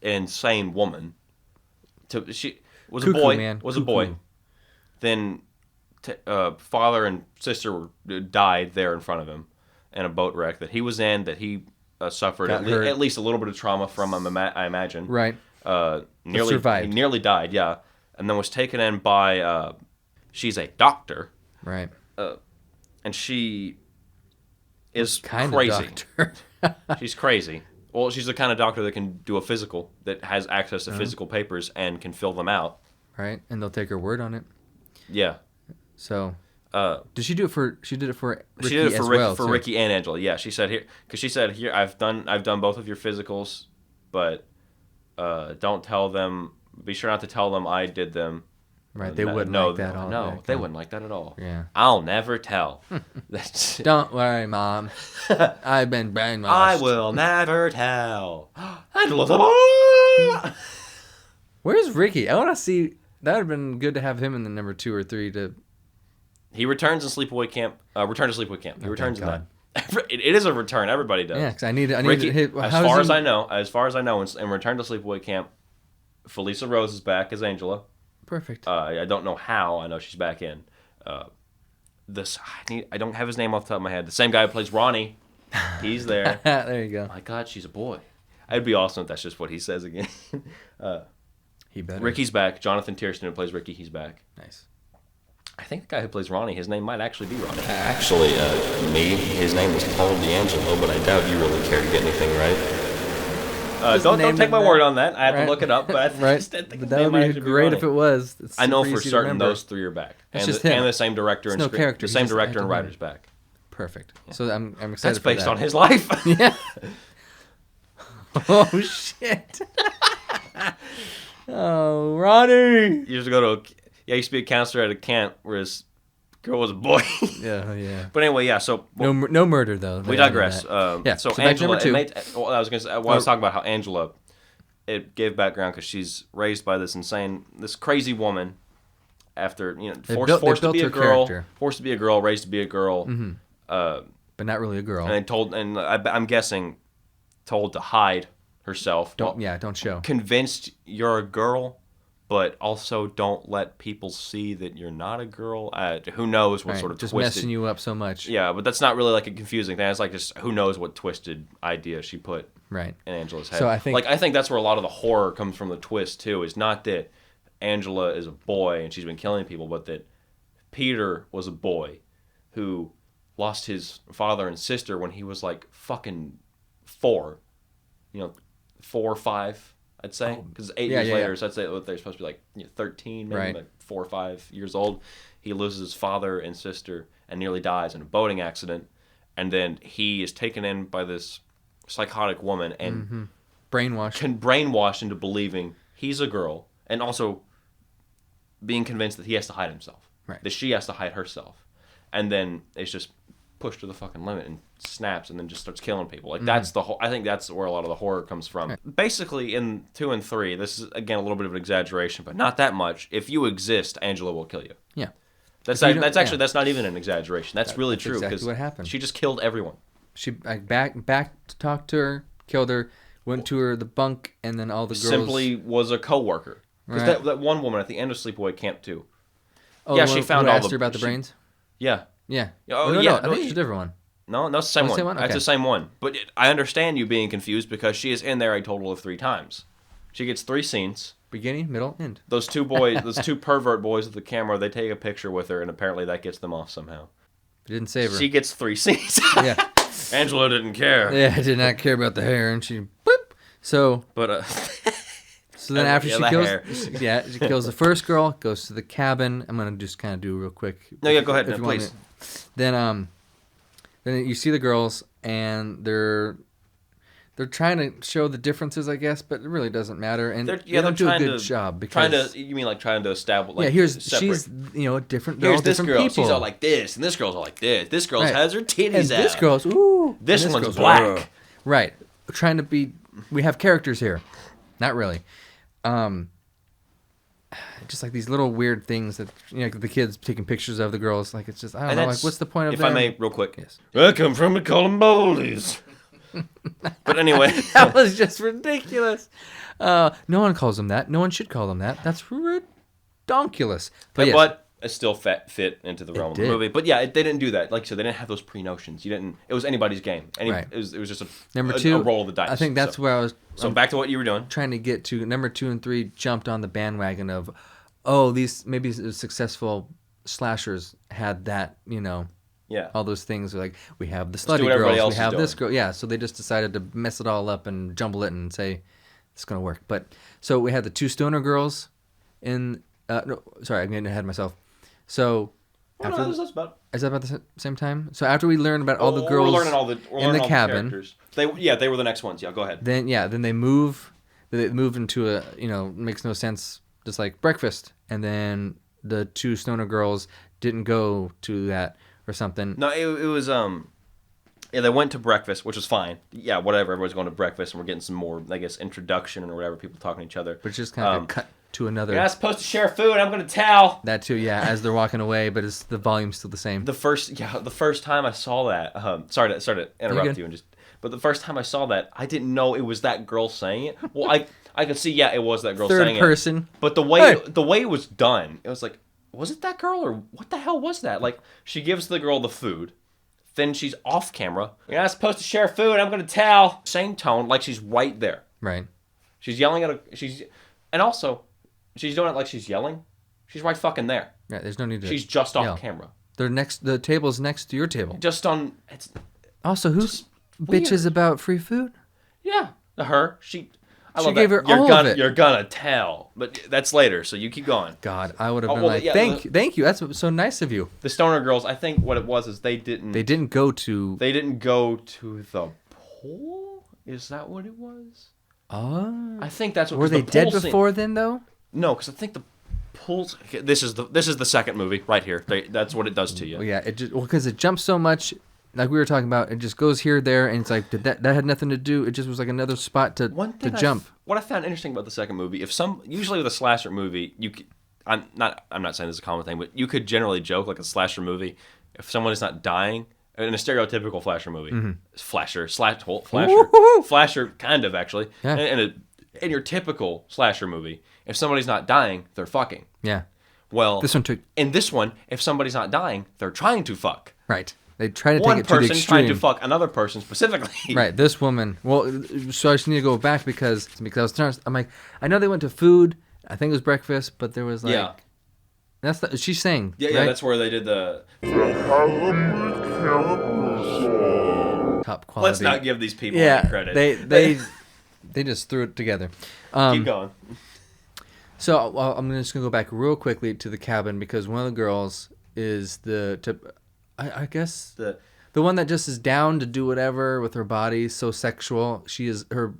insane woman. She was Cuckoo, a boy. man. Was a boy. Cuckoo. Then father and sister died there in front of him in a boat wreck that he was in. That he suffered Got hurt. at least a little bit of trauma from. I imagine. Right. Nearly survived. He nearly died. Yeah, and then was taken in by. She's a doctor. Right. And she is Kind crazy. of doctor. She's crazy. Well, she's the kind of doctor that can do a physical, that has access Uh-huh. to physical papers and can fill them out. Right. And they'll take her word on it. Yeah. So. Did she do it for? She did it for Ricky She did it for as Ricky, well. for too. Ricky and Angela. Yeah, she said here, because she said here, I've done both of your physicals, but don't tell them. Be sure not to tell them I did them. Right. They wouldn't like that all. No, back they then. wouldn't like that at all. Yeah. I'll never tell. That's, Don't worry, Mom. I've been brainwashed. I will never tell. Angela's a boy. Where's Ricky? I want to see. That would have been good to have him in the number 2 or 3 to. He returns in Sleepaway Camp. Return to Sleepaway Camp. He returns in God. that. It is a return. Everybody does. Yeah, because I need Ricky, to hit. as far as I know, in Return to Sleepaway Camp, Felissa Rose is back as Angela. Perfect. I don't know how. I know she's back in. I don't have his name off the top of my head. The same guy who plays Ronnie, he's there. There you go. My God, she's a boy. It'd be awesome if that's just what he says again. He better. Ricky's back. Jonathan Tiersten, who plays Ricky, he's back. Nice. I think the guy who plays Ronnie, his name might actually be Ronnie. Actually, his name was Paul D'Angelo, but I doubt you really care to get anything right. Don't take my word on that. I have to look it up, but I Right. think his But name that might would actually be great Ronnie. if it was. It's I know super for easy to certain remember. those three are back, It's and just the, him. and the same director It's and no script, character. the same He's just director and acting writer's him. back. Perfect. So I'm excited That's based for on that. his life. Yeah. Oh shit. Oh, Ronnie. He used to go to he used to be a counselor at a camp where his girl was a boy. Yeah, yeah. But anyway, yeah. So No murder though. we They added digress. that. Yeah. So back to Angela, number two. I was gonna say, I was talking about how Angela, it gave background because she's raised by this crazy woman. After forced to be a girl, raised to be a girl, but not really a girl. and I'm guessing told to hide herself. Don't show. Convinced you're a girl, but also don't let people see that you're not a girl. Who knows what Right, sort of just twisted... messing you up so much. Yeah, but that's not really like a confusing thing. It's like just who knows what twisted idea she put Right. in Angela's head. So I think that's where a lot of the horror comes from. The twist too is not that Angela is a boy and she's been killing people, but that Peter was a boy who lost his father and sister when he was like fucking 4, 4 or 5, I'd say, because 8 years later, so I'd say they're supposed to be like 13, maybe Right. like 4 or 5 years old. He loses his father and sister and nearly dies in a boating accident, and then he is taken in by this psychotic woman and brainwashed into believing he's a girl, and also being convinced that he has to hide himself, Right. that she has to hide herself, and then it's just pushed to the fucking limit and snaps and then just starts killing people. Like that's the whole. I think that's where a lot of the horror comes from. Right. Basically, in 2 and 3, this is again a little bit of an exaggeration, but not that much. If you exist, Angela will kill you. Yeah. That's If you don't- that's actually yeah. that's not even an exaggeration. That's really that's true exactly because what happened. she just killed everyone. She back talked to her, killed her, went to her the bunk, and then all the girls Simply was a coworker. Because Right. that one woman at the end of Sleepaway Camp 2. Oh, yeah, the she one found who all asked the her about the brains. Yeah. Yeah. Oh, no, yeah, I no, think it's a different one. No, it's the same the one. same one? It's Okay. the same one. But I understand you being confused because she is in there a total of 3 times. She gets 3 scenes. Beginning, middle, end. Those 2 boys, those 2 pervert boys with the camera, they take a picture with her, and apparently that gets them off somehow. It didn't save her. She gets 3 scenes. Yeah. Angela didn't care. Yeah, I did not care about the hair, and she boop. So But so then after Yeah, she the kills, hair. she kills the first girl, goes to the cabin. I'm gonna just kind of do real quick. No, yeah, go ahead, if no, you want please. me- Then you see the girls, and they're trying to show the differences, I guess, but it really doesn't matter. And they don't do a trying good to- job because you mean like trying to establish? Like, yeah, here's separate. she's different. They're Here's all this different girl. people. She's all like this, and this girl's all like this. This girl Right. has her titties and out. this girl's ooh. This and one's girl's, black. "Ugh." Right. Trying to be. We have characters here. Not really. Just like these little weird things that the kids taking pictures of the girls. Like it's just I don't know. Like that's- what's the point of if that? I may, real quick. Yes. I come from the Columbolis. But anyway, That was just ridiculous. No one calls them that. No one should call them that. That's redonkulous. But yes. but it still fit into the realm of the did. movie. But yeah, they didn't do that. Like so, they didn't have those pre-notions. You didn't. It was anybody's game. Right. It was just Number a 2, roll of the dice. I think that's so, where I was. So back to what you were doing. Trying to get to. Number 2 and 3 jumped on the bandwagon of, oh, these maybe successful slashers had that. Yeah. All those things like we have the do slutty what everybody girls, else we is have this doing. girl. Yeah, so they just decided to mess it all up and jumble it and say it's gonna work. But so we had the 2 stoner girls in. No, sorry, I'm getting ahead of myself. So. Well, after no, that's about. Is that about the same time? So after we learn about all the girls we're learning all the, we're in learning the all cabin, characters. They were the next ones. Yeah, go ahead. then they move into a makes no sense, just like breakfast, and then the 2 stoner girls didn't go to that or something. No, it was yeah, they went to breakfast, which was fine. Yeah, whatever. Everybody's going to breakfast, and we're getting some more, I guess, introduction or whatever. People talking to each other. But it's just kind of a cut to another. You're not supposed to share food. I'm going to tell. That too, yeah. As they're walking away, but it's the volume's still the same. The first time I saw that, sorry to interrupt good. you, but the first time I saw that, I didn't know it was that girl saying it. Well, I could see, yeah, it was that girl Third saying person. it. But the way Hey. the way it was done, it was like, was it that girl or what the hell was that? Like, she gives the girl the food. Then she's off camera. You're not supposed to share food. I'm going to tell. Same tone, like she's right there. Right. She's yelling at and also, she's doing it like she's yelling. She's right fucking there. Yeah, there's no need to. She's just off yell. camera. The table's next to your table. Just on. It's Also, who's bitches weird. about free food? yeah. Her. I She love gave that. her all of it. You're gonna tell, but that's later. So you keep going. God, I would have Oh, been well, like, yeah, thank you. That's so nice of you. The stoner girls. I think what it was is they didn't. They didn't go to. They didn't go to the pool. Is that what it was? Oh. I think that's what. Were 'cause they the dead pool scene- before then, though? No, because I think the pools. Okay, this is the second movie right here. That's what it does to you. Well, yeah, because it jumps so much, like we were talking about. It just goes here, there, and it's like that had nothing to do. It just was like another spot to jump. What I found interesting about the second movie, usually with a slasher movie, I'm not saying this is a common thing, but you could generally joke like a slasher movie if someone is not dying in a stereotypical slasher movie, flasher kind of actually, Yeah. and in your typical slasher movie, if somebody's not dying, they're fucking. Yeah, Well, this one took in this one, if somebody's not dying, they're trying to fuck. right. They try to take One it to the person extreme. trying to fuck another person specifically. Right, this woman. Well, so I just need to go back because I was trying. I'm like, I know they went to food. I think it was breakfast, but there was like, Yeah. she's saying. Yeah, right? that's where they did the. Top quality. Let's not give these people Yeah, any credit. they just threw it together. Keep going. So I'm just gonna go back real quickly to the cabin because one of the girls is I guess The one that just is down to do whatever with her body, so sexual. She is her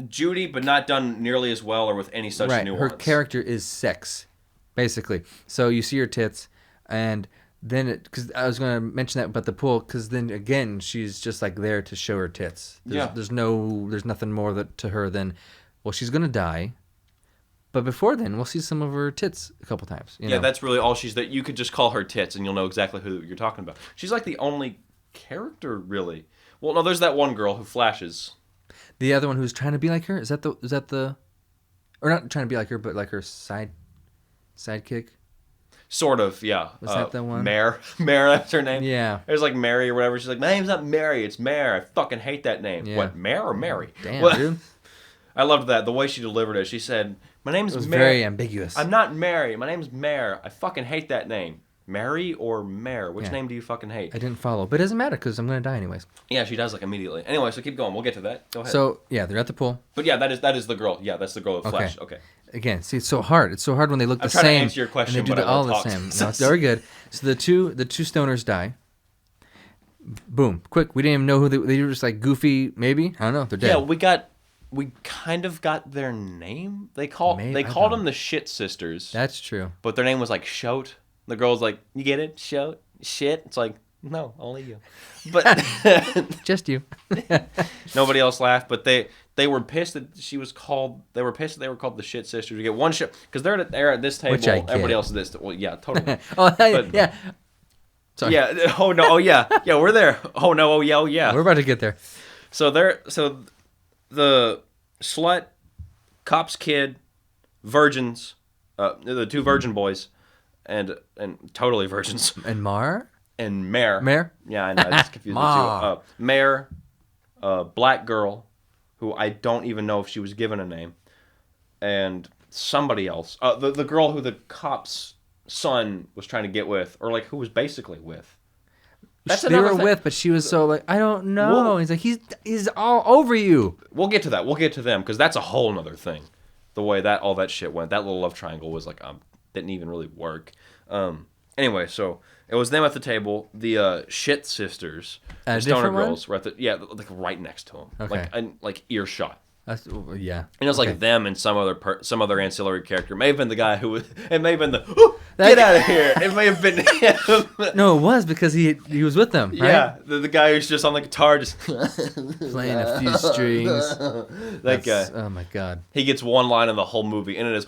Judy, but not done nearly as well or with any such right. nuance. Her character is sex, basically. So you see her tits, and then because I was gonna mention that about the pool, because then again she's just like there to show her tits. There's nothing more to her than, well, she's gonna die. But before then, we'll see some of her tits a couple times. You know? That's really all she's. That you could just call her tits, and you'll know exactly who you're talking about. She's like the only character, really. Well, no, there's that one girl who flashes. The other one who's trying to be like her, is that the, or not trying to be like her, but like her sidekick. Sort of, yeah. Was that the one? Mare, that's her name. Yeah. There's like Mary or whatever. She's like, my name's not Mary, it's Mare. I fucking hate that name. Yeah. What, Mare or Mary? Damn, What? dude. I loved that. The way she delivered it. She said, my name's It was Mare. very ambiguous. I'm not Mary. My name's Mare. I fucking hate that name. Mary or Mare? Which Yeah. name do you fucking hate? I didn't follow, but it doesn't matter because I'm gonna die anyways. Yeah, she does like immediately. Anyway, so keep going. We'll get to that. Go ahead. So yeah, they're at the pool but yeah, that is the girl. Yeah, that's the girl that flashed. Okay. again. See, it's so hard. It's so hard when they look I'm the trying to same. answer your question, and they do but I all won't the talk. same. No, it's very good. So the two stoners die. Boom, quick. We didn't even know who they were. Just like goofy, maybe. I don't know. They're dead. Yeah, we kind of got their name. They called Maybe, I called don't them the Shit Sisters. That's true. But their name was like Shote. The girl's like, you get it? Shote? Shit? It's like, no, only you. But Just you. nobody else laughed. But they were pissed that she was called. They were pissed that they were called the Shit Sisters. You get one shit because they're at this table. Which I get. Everybody else is this. Well, yeah, totally. Oh But- yeah. Sorry. Yeah. Oh no. Oh yeah. Yeah, we're there. Oh no. Oh yeah. Oh yeah. We're about to get there. So the slut, cop's kid, virgins, the two virgin boys, and totally virgins, And Mar? and Mare. Mare? Yeah, I know. I just confused the Ma. two. Mare, black girl, who I don't even know if she was given a name, and somebody else. The girl who the cop's son was trying to get with, or like who was basically with. That's They another were thing. with, but she was so like, I don't know. Well- He's like, he's all over you. We'll get to that. We'll get to them because that's a whole nother thing. The way that all that shit went, that little love triangle was like didn't even really work. Anyway, so it was them at the table. The Shit Sisters, A the Stoner different one? girls, were at the like right next to them, Okay. like earshot. That's, yeah. And it was like Okay. them and some other ancillary character. It may have been the guy who was. It may have been the That- get out of here. It may have been him. No, it was because he was with them, right? Yeah, the guy who's just on the guitar, just Playing a few strings. that guy. Oh my god. He gets one line in the whole movie, and it is.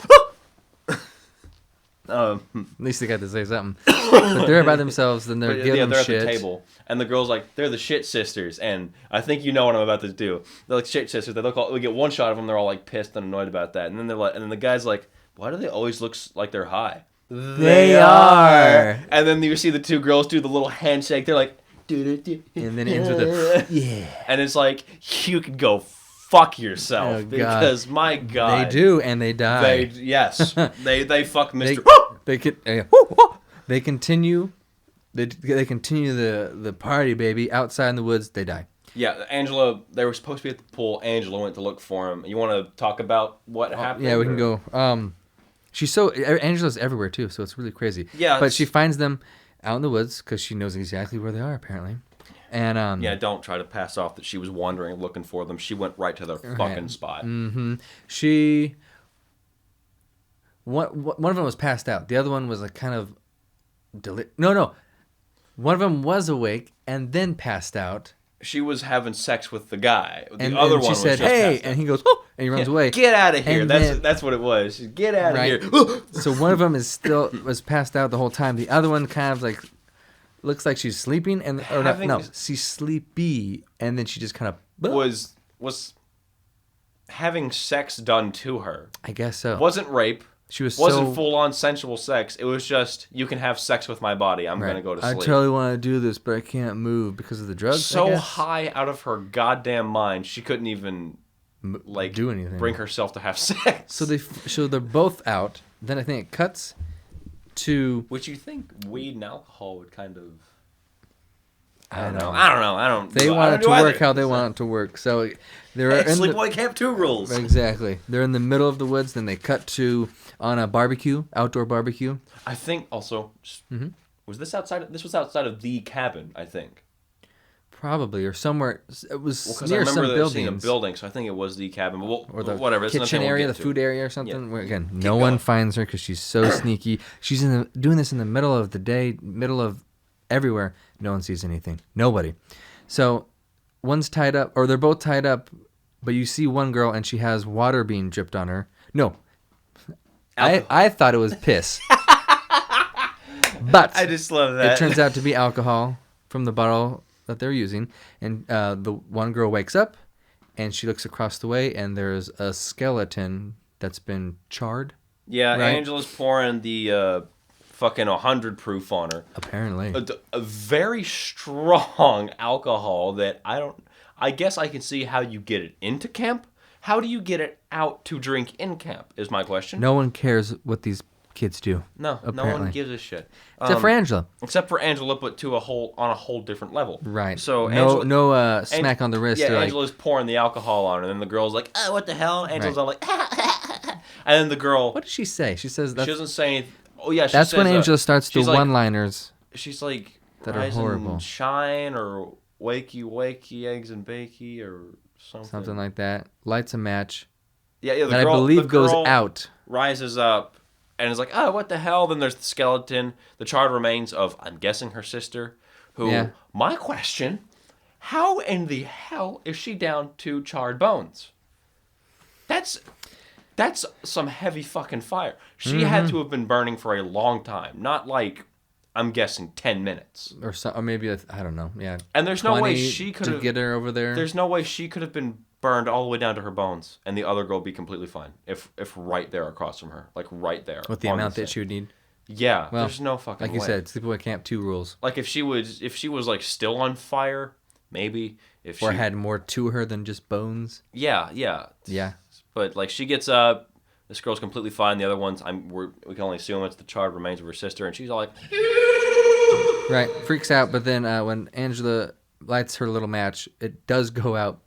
At least they got to say something. But they're by themselves, then they're But, giving yeah, them they're shit. at the table, and the girl's like, "They're the Shit Sisters," and I think you know what I'm about to do. They're like Shit Sisters. They look all, we get one shot of them. They're all like pissed and annoyed about that, and then they're like, and then the guy's like, "Why do they always look like they're high?" They are. And then you see the two girls do the little handshake. They're like, And then it ends with a yeah. and it's like, you could go fuck yourself Oh, God. because my God, They do, and they die. yes, they fuck They, Mr. they continue. They continue the party, baby. Outside in the woods, they die. Yeah, Angela. They were supposed to be at the pool. Angela went to look for him. You want to talk about what happened? Yeah, we can or- go. She's so Angela's everywhere too, so it's really crazy. Yeah, but it's- she finds them out in the woods because she knows exactly where they are apparently. And Yeah, don't try to pass off that she was wandering looking for them. She went right to their fucking spot. she one of them was passed out. The other one was like kind of no. One of them was awake and then passed out. She was having sex with the guy. The And, other and she one said, was just "Hey," passed out. and he goes, "Oh," and he runs away. Get out of here. And That's then- that's what it was. Get out of Right. here. So one of them was passed out the whole time. The other one kind of like looks like she's sleeping Having- no, she's sleepy, and then she just kind of was having sex done to her. I guess so. Wasn't rape. She was Wasn't so full on sensual sex. It was just, you can have sex with my body. I'm right. gonna go to I sleep. totally want to do this, but I can't move because of the drugs. I So guess? high out of her goddamn mind, she couldn't even like do anything. bring herself to have sex. So they're both out. Then I think it cuts to Which you think weed and alcohol would kind of. I don't know. I don't. They I want don't it do to either. work how they want it to work. So they're Hey, in the, Sleepaway Camp 2 rules. exactly. They're in the middle of the woods. Then they cut to on a barbecue, outdoor barbecue. I think also. Mm-hmm. Was this outside? This was outside of the cabin, I think. Probably or somewhere. It was Well, because I near remember some seeing a buildings. building, so I think it was the cabin. But Or the whatever. It's kitchen nothing we'll area, get the to. food area or something. Yeah. Where, again, no one going. finds her because she's so sneaky. She's doing this in the middle of the day, middle of everywhere. No one sees anything. Nobody. So one's tied up, or they're both tied up, but you see one girl and she has water being dripped on her. No, I thought it was piss. But I just love that. it turns out to be alcohol from the bottle that they're using. And the one girl wakes up and she looks across the way and there's a skeleton that's been charred, Yeah, right? Angela's pouring the fucking 100 proof on her. apparently. A very strong alcohol that I guess I can see how you get it into camp. How do you get it out to drink in camp is my question. No one cares what these kids do. No one apparently. gives a shit. Except for Angela. Except for Angela, but on a whole different level. Right. So no smack on the wrist. Yeah, They're like, Angela's pouring the alcohol on her, and then the girl's like, "Oh, what the hell?" Angela's Right. all like, and then the girl, what does she say? She says she that's, doesn't say anything. Oh yeah, she that's says, when Angela starts the she's like- one-liners. She's like, that are rise horrible. and shine, or wakey, eggs and bakey, or something. Something like that. Lights a match. Yeah, the That girl, I believe the goes girl out. rises up and is like, "Oh, what the hell?" Then there's the skeleton, the charred remains of, I'm guessing, her sister. Who? Yeah. My question: how in the hell is she down to charred bones? That's some heavy fucking fire. She Mm-hmm. had to have been burning for a long time, not like, I'm guessing, 10 minutes. Or maybe, I don't know. Yeah. And there's no way 20 she could to have. get her over there. There's no way she could have been burned all the way down to her bones, and the other girl be completely fine if right there across from her, like right there. with the on amount that thing. she would need. Yeah, Well, there's no fucking Like you way. said, Sleepaway Camp 2 rules. Like if she was like still on fire, maybe if Or she had more to her than just bones. yeah. Yeah. But like she gets up, this girl's completely fine. The other ones, we can only assume it's the charred remains of her sister, and she's all like, Right. Freaks out, but then when Angela lights her little match, it does go out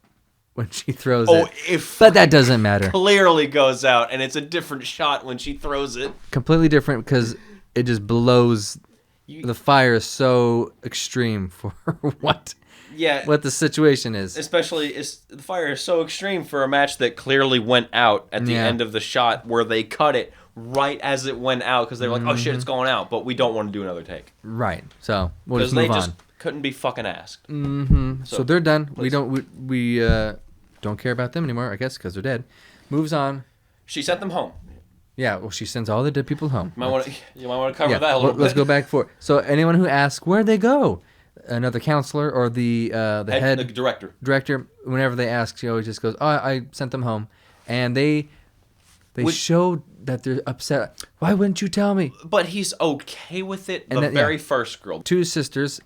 when she throws "Oh, it. if." But that doesn't matter. Clearly goes out, and it's a different shot when she throws it. Completely different because it just blows. You- The fire is so extreme for what Yeah, the situation is. especially the fire is so extreme for a match that clearly went out at the Yeah. end of the shot, where they cut it right as it went out because they were like, "Oh shit, it's going out," but we don't want to do another take Right. So we'll because just they move just on. couldn't be fucking asked. So they're done. We please. don't care about them anymore, I guess, because they're dead. Moves on. She sent them home. Yeah. Well, she sends all the dead people home. You might want to cover Yeah. that a little Let's bit. go back for. So anyone who asks where'd they go, another counselor or the head the director. director, whenever they ask, she always just goes, "Oh, I sent them home," and they Which- show that they're upset. Why wouldn't you tell me? But he's okay with it. And The then, yeah. very first girl. Two sisters.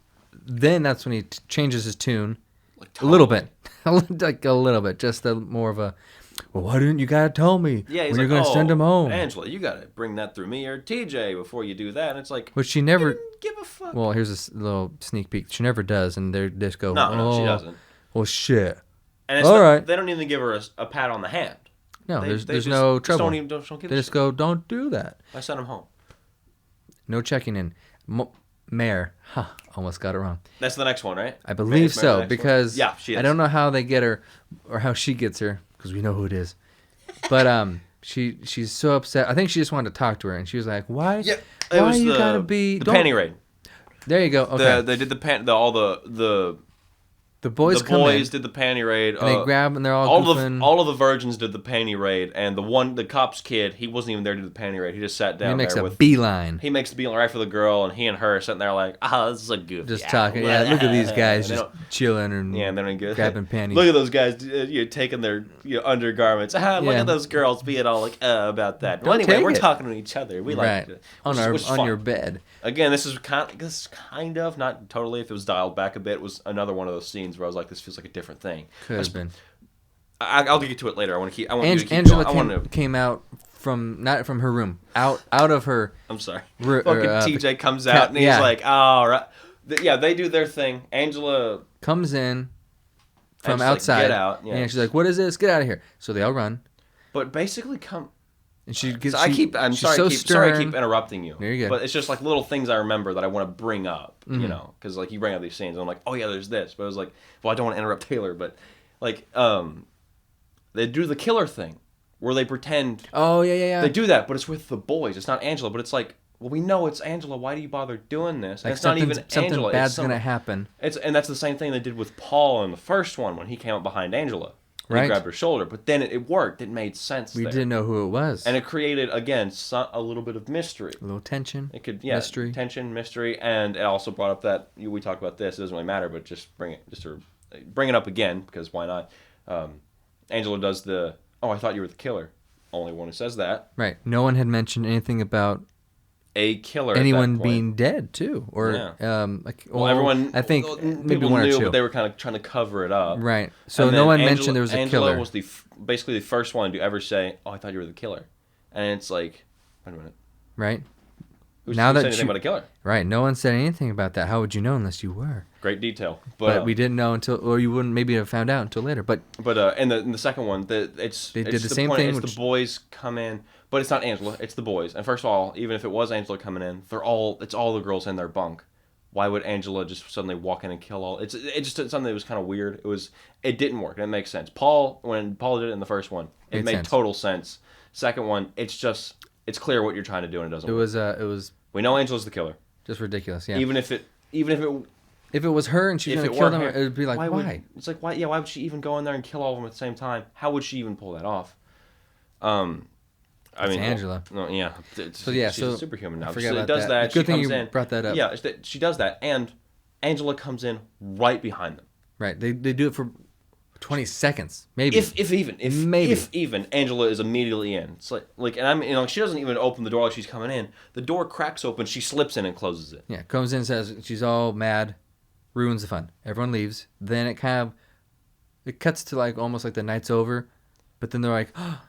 Then that's when he changes his tune Like, a little totally. bit, like a little bit, just a more of a. Well, why didn't you gotta tell me Yeah, he's when you're like, gonna send him home? Angela, you gotta bring that through me or TJ before you do that. And it's like, Which she never. didn't give a fuck. Well, here's little sneak peek. She never does, and they just go. no, she "Oh, doesn't. Well, shit. And it's All not- right. They don't even give her a pat on the hand. No, They there's just- no just trouble. Don't give They a just shit. go, don't do that. I sent him home. No checking in. Mayor. Almost got it wrong. That's the next one, right? I believe Mary's the so next one? because Yeah, she is. I don't know how they get her or how she gets her because we know who it is. But she's so upset. I think she just wanted to talk to her and she was like, "Why? Yeah, it why was you the, gotta be the don't-" panty raid. There you go. Okay. They did all the boys come in did the panty raid. and they grab and they're all goofing. all of the virgins did the panty raid, and the cop's kid, he wasn't even there to do the panty raid. He just sat down he makes there a with. beeline. He makes the beeline right for the girl, and he and her are sitting there like, this is a goofy. Just hour." talking. Yeah, look at these guys They just don't- chilling and Yeah, and then good. grabbing panties. Look at those guys, taking their undergarments. Look Yeah. at those girls being all like about that. Well, Don't anyway, take we're it. talking to each other. We like right it. on Which is on fun. your bed. Again, this is kind of not totally. If it was dialed back a bit, it was another one of those scenes where I was like, this feels like a different thing. Could have been. I'll get to it later. I want to keep. I want you to keep Angela going. I want to. came out from not from her room, out of her. I'm sorry. Ru- Fucking or, TJ comes out and he's yeah. like, all right. Yeah, they do their thing. Angela. Comes in from And she's like, outside. "Get out," yeah. And she's like, "What is this? Get out of here!" So they all run, But basically, and she gets. So I keep. I'm she's sorry. so Sorry, I stern. keep interrupting you. There you go. But it's just like little things I remember that I want to bring up. You Mhm. know, because like you bring up these scenes, and I'm like, oh yeah, there's this. But I was like, well, I don't want to interrupt Taylor, but like, they do the killer thing, where they pretend Oh yeah. they do that, but it's with the boys. It's not Angela, but it's like, well, we know it's Angela. Why do you bother doing this? And Like it's not even something Angela. bad's it's some- gonna happen. and that's the same thing they did with Paul in the first one when he came up behind Angela. And Right. He grabbed her shoulder, but then it worked. It made sense. We there. didn't know who it was. And it created again a little bit of mystery. a little tension. It could Mystery. tension, mystery, and it also brought up that we talked about this. It doesn't really matter, but just bring it up again because why not? Angela does the I thought you were the killer. Only one who says that. Right. No one had mentioned anything about A killer. at anyone that point. being dead too, or like. Well, everyone. I think maybe people one or knew, two. but they were kind of trying to cover it up. Right. So And no then one Angela, mentioned there was a Angela killer. was basically the first one to ever say, "Oh, I thought you were the killer," and it's like, wait a minute. Right. Who Now said that anything you- about a killer? Right. No one said anything about that. How would you know unless you were? Great detail, But we didn't know until, or you wouldn't maybe have found out until later. But in the second one, it's They did it's the same point, thing, It's which- the boys come in, but it's not Angela. It's the boys. And first of all, even if it was Angela coming in, it's all the girls in their bunk. Why would Angela just suddenly walk in and kill all? It's just something that was kind of weird. It didn't work. It makes sense. When Paul did it in the first one, it Made made sense. total sense. Second one, it's clear what you're trying to do and it doesn't. it work. was We know Angela's the killer. just ridiculous. Yeah. Even if it If it was her and she was if gonna it kill were them, her- it would be like, why? It's like why? Yeah, why would she even go in there and kill all of them at the same time? How would she even pull that off? I mean, Angela. No, yeah. So, yeah, she's so a superhuman now. I forgot She about does that. that. Good She thing comes you in. brought that up. Yeah, she does that, and Angela comes in right behind them. Right. They do it for 20 seconds, maybe. If even Angela is immediately in. It's like, and she doesn't even open the door like she's coming in. The door cracks open. She slips in and closes it. Yeah, comes in, says she's all mad, ruins the fun. Everyone leaves. Then it cuts to like almost like the night's over, but then they're like, oh,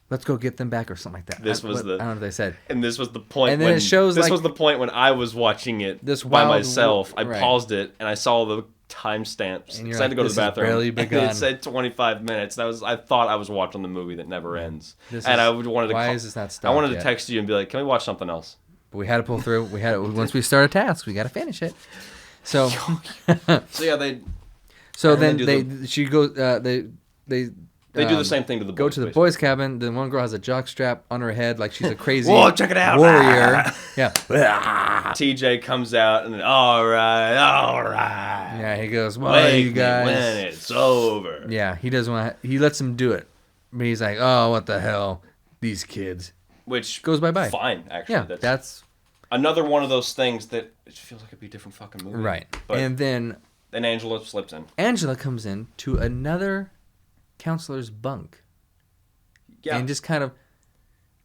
let's go get them back or something like that. I don't know what they said. And this was the point. And then when, it shows, this like, was the point when I was watching it this by wild myself. I right. paused it and I saw the timestamps. And I you're had to like, go to this the has bathroom. barely And begun. it said 25 minutes. I thought I was watching the movie that never ends. This and is- I wanted to. why call, is this not I stopped wanted to yet? text you and be like, "Can we watch something else?" But we had to pull through. Once we start a task, we got to finish it. So, So yeah, they then then do she goes. They do the same thing to the boys. Go to the basically. boys' cabin. Then one girl has a jock strap on her head, like she's a crazy Whoa, check it out. warrior. Yeah, TJ comes out and then, all right. yeah. He goes, "Why, Make you me guys?" when it's over. Yeah, he doesn't want. He lets them do it, but he's like, "Oh, what the hell, these kids." Which Goes bye-bye. Fine, actually. Yeah, that's another one of those things that it feels like it'd be a different fucking movie. right. But And then Angela slips in. Angela comes in to another counselor's bunk. Yeah. And just kind of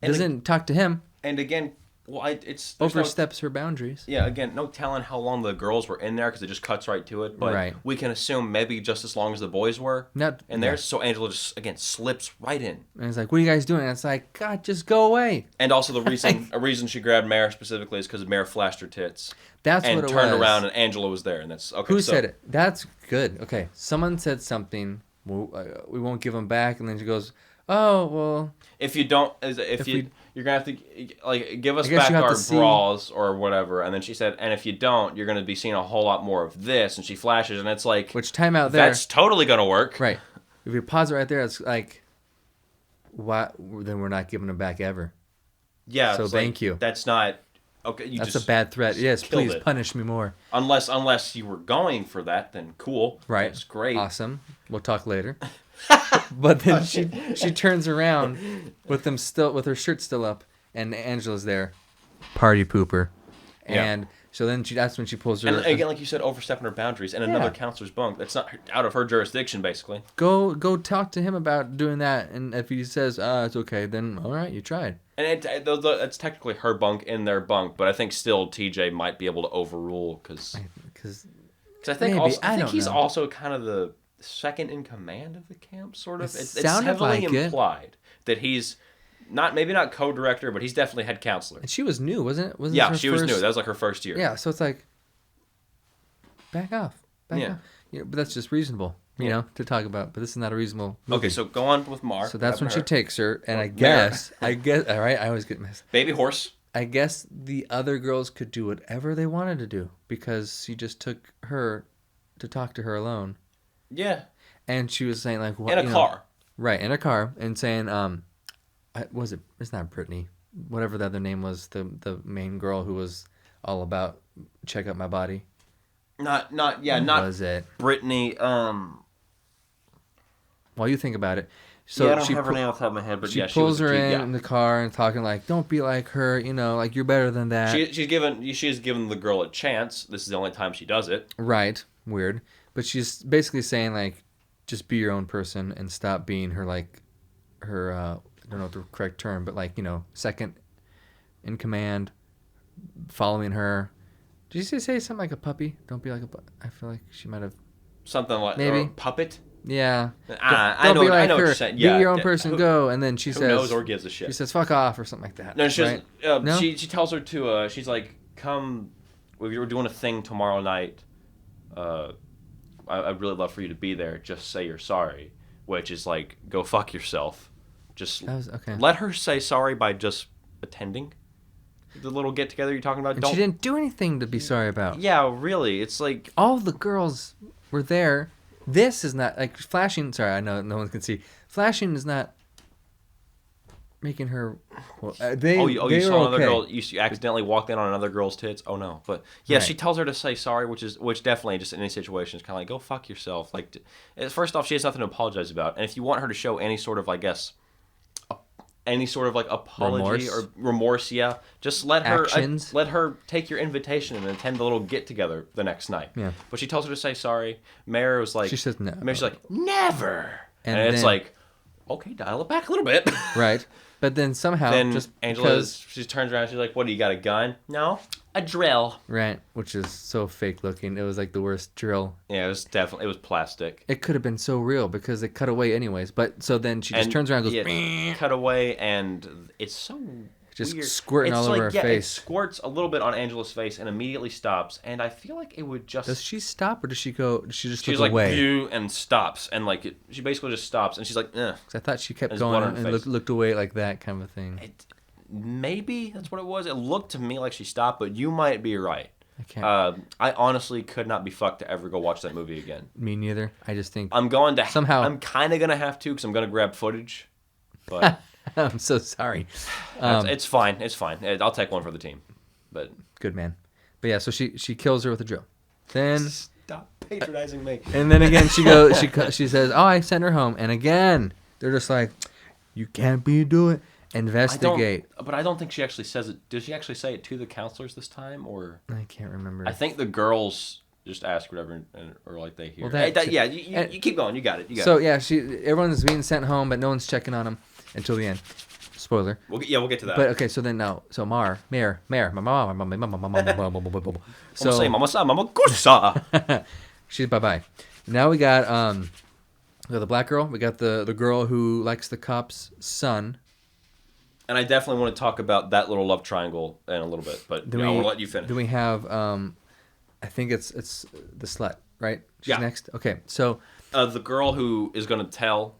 Doesn't talk to him. And again, well, it's there's Oversteps her boundaries. Yeah, again, no telling how long the girls were in there because it just cuts right to it. But Right. we can assume maybe just as long as the boys were Not in there. So Angela just, again, slips right in. And it's like, what are you guys doing? And it's like, God, just go away. And also a reason she grabbed Mare specifically is because Mare flashed her tits. That's and what it turned was. around and Angela was there. And that's, okay. Who so, said it? That's good. Okay, someone said something. Well, we won't give them back. And then she goes, oh, well. If you don't, you're going to have to, give us back our bras or whatever. And then she said, and if you don't, you're going to be seeing a whole lot more of this. And she flashes, and it's like, which time out there. That's totally going to work. Right. If you pause it right there, it's like, why? Then we're not giving them back ever. Yeah. So thank you. That's not, okay. That's a bad threat. Yes, please it. punish me more. Unless you were going for that, then cool. Right. That's great. Awesome. We'll talk later. But then she turns around with her shirt still up, and Angela's there, party pooper, and so then that's when she pulls her. And again, like you said, overstepping her boundaries, and another counselor's bunk. That's not out of her jurisdiction, basically. Go talk to him about doing that, and if he says it's okay, then all right, you tried. And it's technically her bunk in their bunk, but I think still TJ might be able to overrule because I think he's also kind of the second in command of the camp, sort of. It's heavily implied that he's maybe not co-director, but he's definitely head counselor. And she was new, wasn't it? Yeah, she was new. That was like her first year. Yeah, so it's like, back off. Off. Yeah, but that's just reasonable, you know, to talk about. But this is not a reasonable movie. Okay, so go on with Mar. So that's when she takes her, and I guess, all right, I always get messed. Baby horse. I guess the other girls could do whatever they wanted to do because she just took her to talk to her alone. Yeah. And she was saying like, what? In a car. Right, in a car, and saying, was it? It's not Brittany. Whatever the other name was, the main girl who was all about check out my body. Not was it Brittany? While you think about it, so I don't have her name off the top of my head, but she pulls her in the car and talking like, "Don't be like her, like you're better than that." She's given the girl a chance. This is the only time she does it. Right, weird, but she's basically saying like, just be your own person and stop being her I don't know what the correct term, but second in command, following her. Did you say something like a puppy? Don't be like a puppy. I feel like she might have. Something like maybe puppet. Yeah. I know what you're saying. Yeah, be your own person. Go, and then she says. Who knows or gives a shit? She says, "Fuck off" or something like that. No, right? She tells her to. She's like, "Come, we're doing a thing tomorrow night. I'd really love for you to be there. Just say you're sorry," which is like, go fuck yourself. Just let her say sorry by just attending the little get together you're talking about. And she didn't do anything to be sorry about. Yeah, really. It's like all the girls were there. This is not like flashing. Sorry, I know no one can see. Flashing is not making her. Well, you saw another girl. You accidentally walked in on another girl's tits. Oh no! But yeah, right. She tells her to say sorry, which definitely just in any situation is kind of like, go fuck yourself. Like, first off, she has nothing to apologize about, and if you want her to show any sort of, I guess, apology or remorse, just let her take your invitation and attend the little get together the next night. Yeah. But she tells her to say sorry. Mare was like, she says no. Mare's like, never, and it's like, okay, dial it back a little bit. Right. But then somehow, she turns around. She's like, "What do you got? A gun? No, a drill." Right, which is so fake looking. It was like the worst drill. Yeah, it was plastic. It could have been so real because it cut away anyways. But so then she just turns around and goes, cut away, and it's so just weird. Squirting all over her face. It squirts a little bit on Angela's face and immediately stops. And I feel like it would just. Does she stop or does she go? Does she just look like, away? She's and stops, and she basically just stops, and she's like, "Eh." Because I thought she kept going and looked away like that kind of a thing. Maybe that's what it was. It looked to me like she stopped, but you might be right. I can't. I honestly could not be fucked to ever go watch that movie again. Me neither. I just think I'm going to somehow. I'm kind of gonna have to because I'm gonna grab footage, but I'm so sorry. It's fine. It's fine. I'll take one for the team. But good man. But yeah, so she kills her with a drill. Then stop patronizing me. And then again she goes. She says, "Oh, I sent her home." And again they're just like, "You can't be doing." Investigate. But I don't think she actually says it. Did she actually say it to the counselors this time, or I can't remember. I think the girls just ask whatever, or like they hear. Well, you keep going. You got it. So yeah, everyone's being sent home, but no one's checking on them until the end. Spoiler. We'll get to that. But okay, so then now, so Mare, my mama. So say mama sa mama gusa. She's bye. Now we got the black girl. We got the girl who likes the cop's son. And I definitely want to talk about that little love triangle in a little bit, but I will let you finish. Then we have I think it's the slut, right? She's next. Okay, so the girl who is going to tell,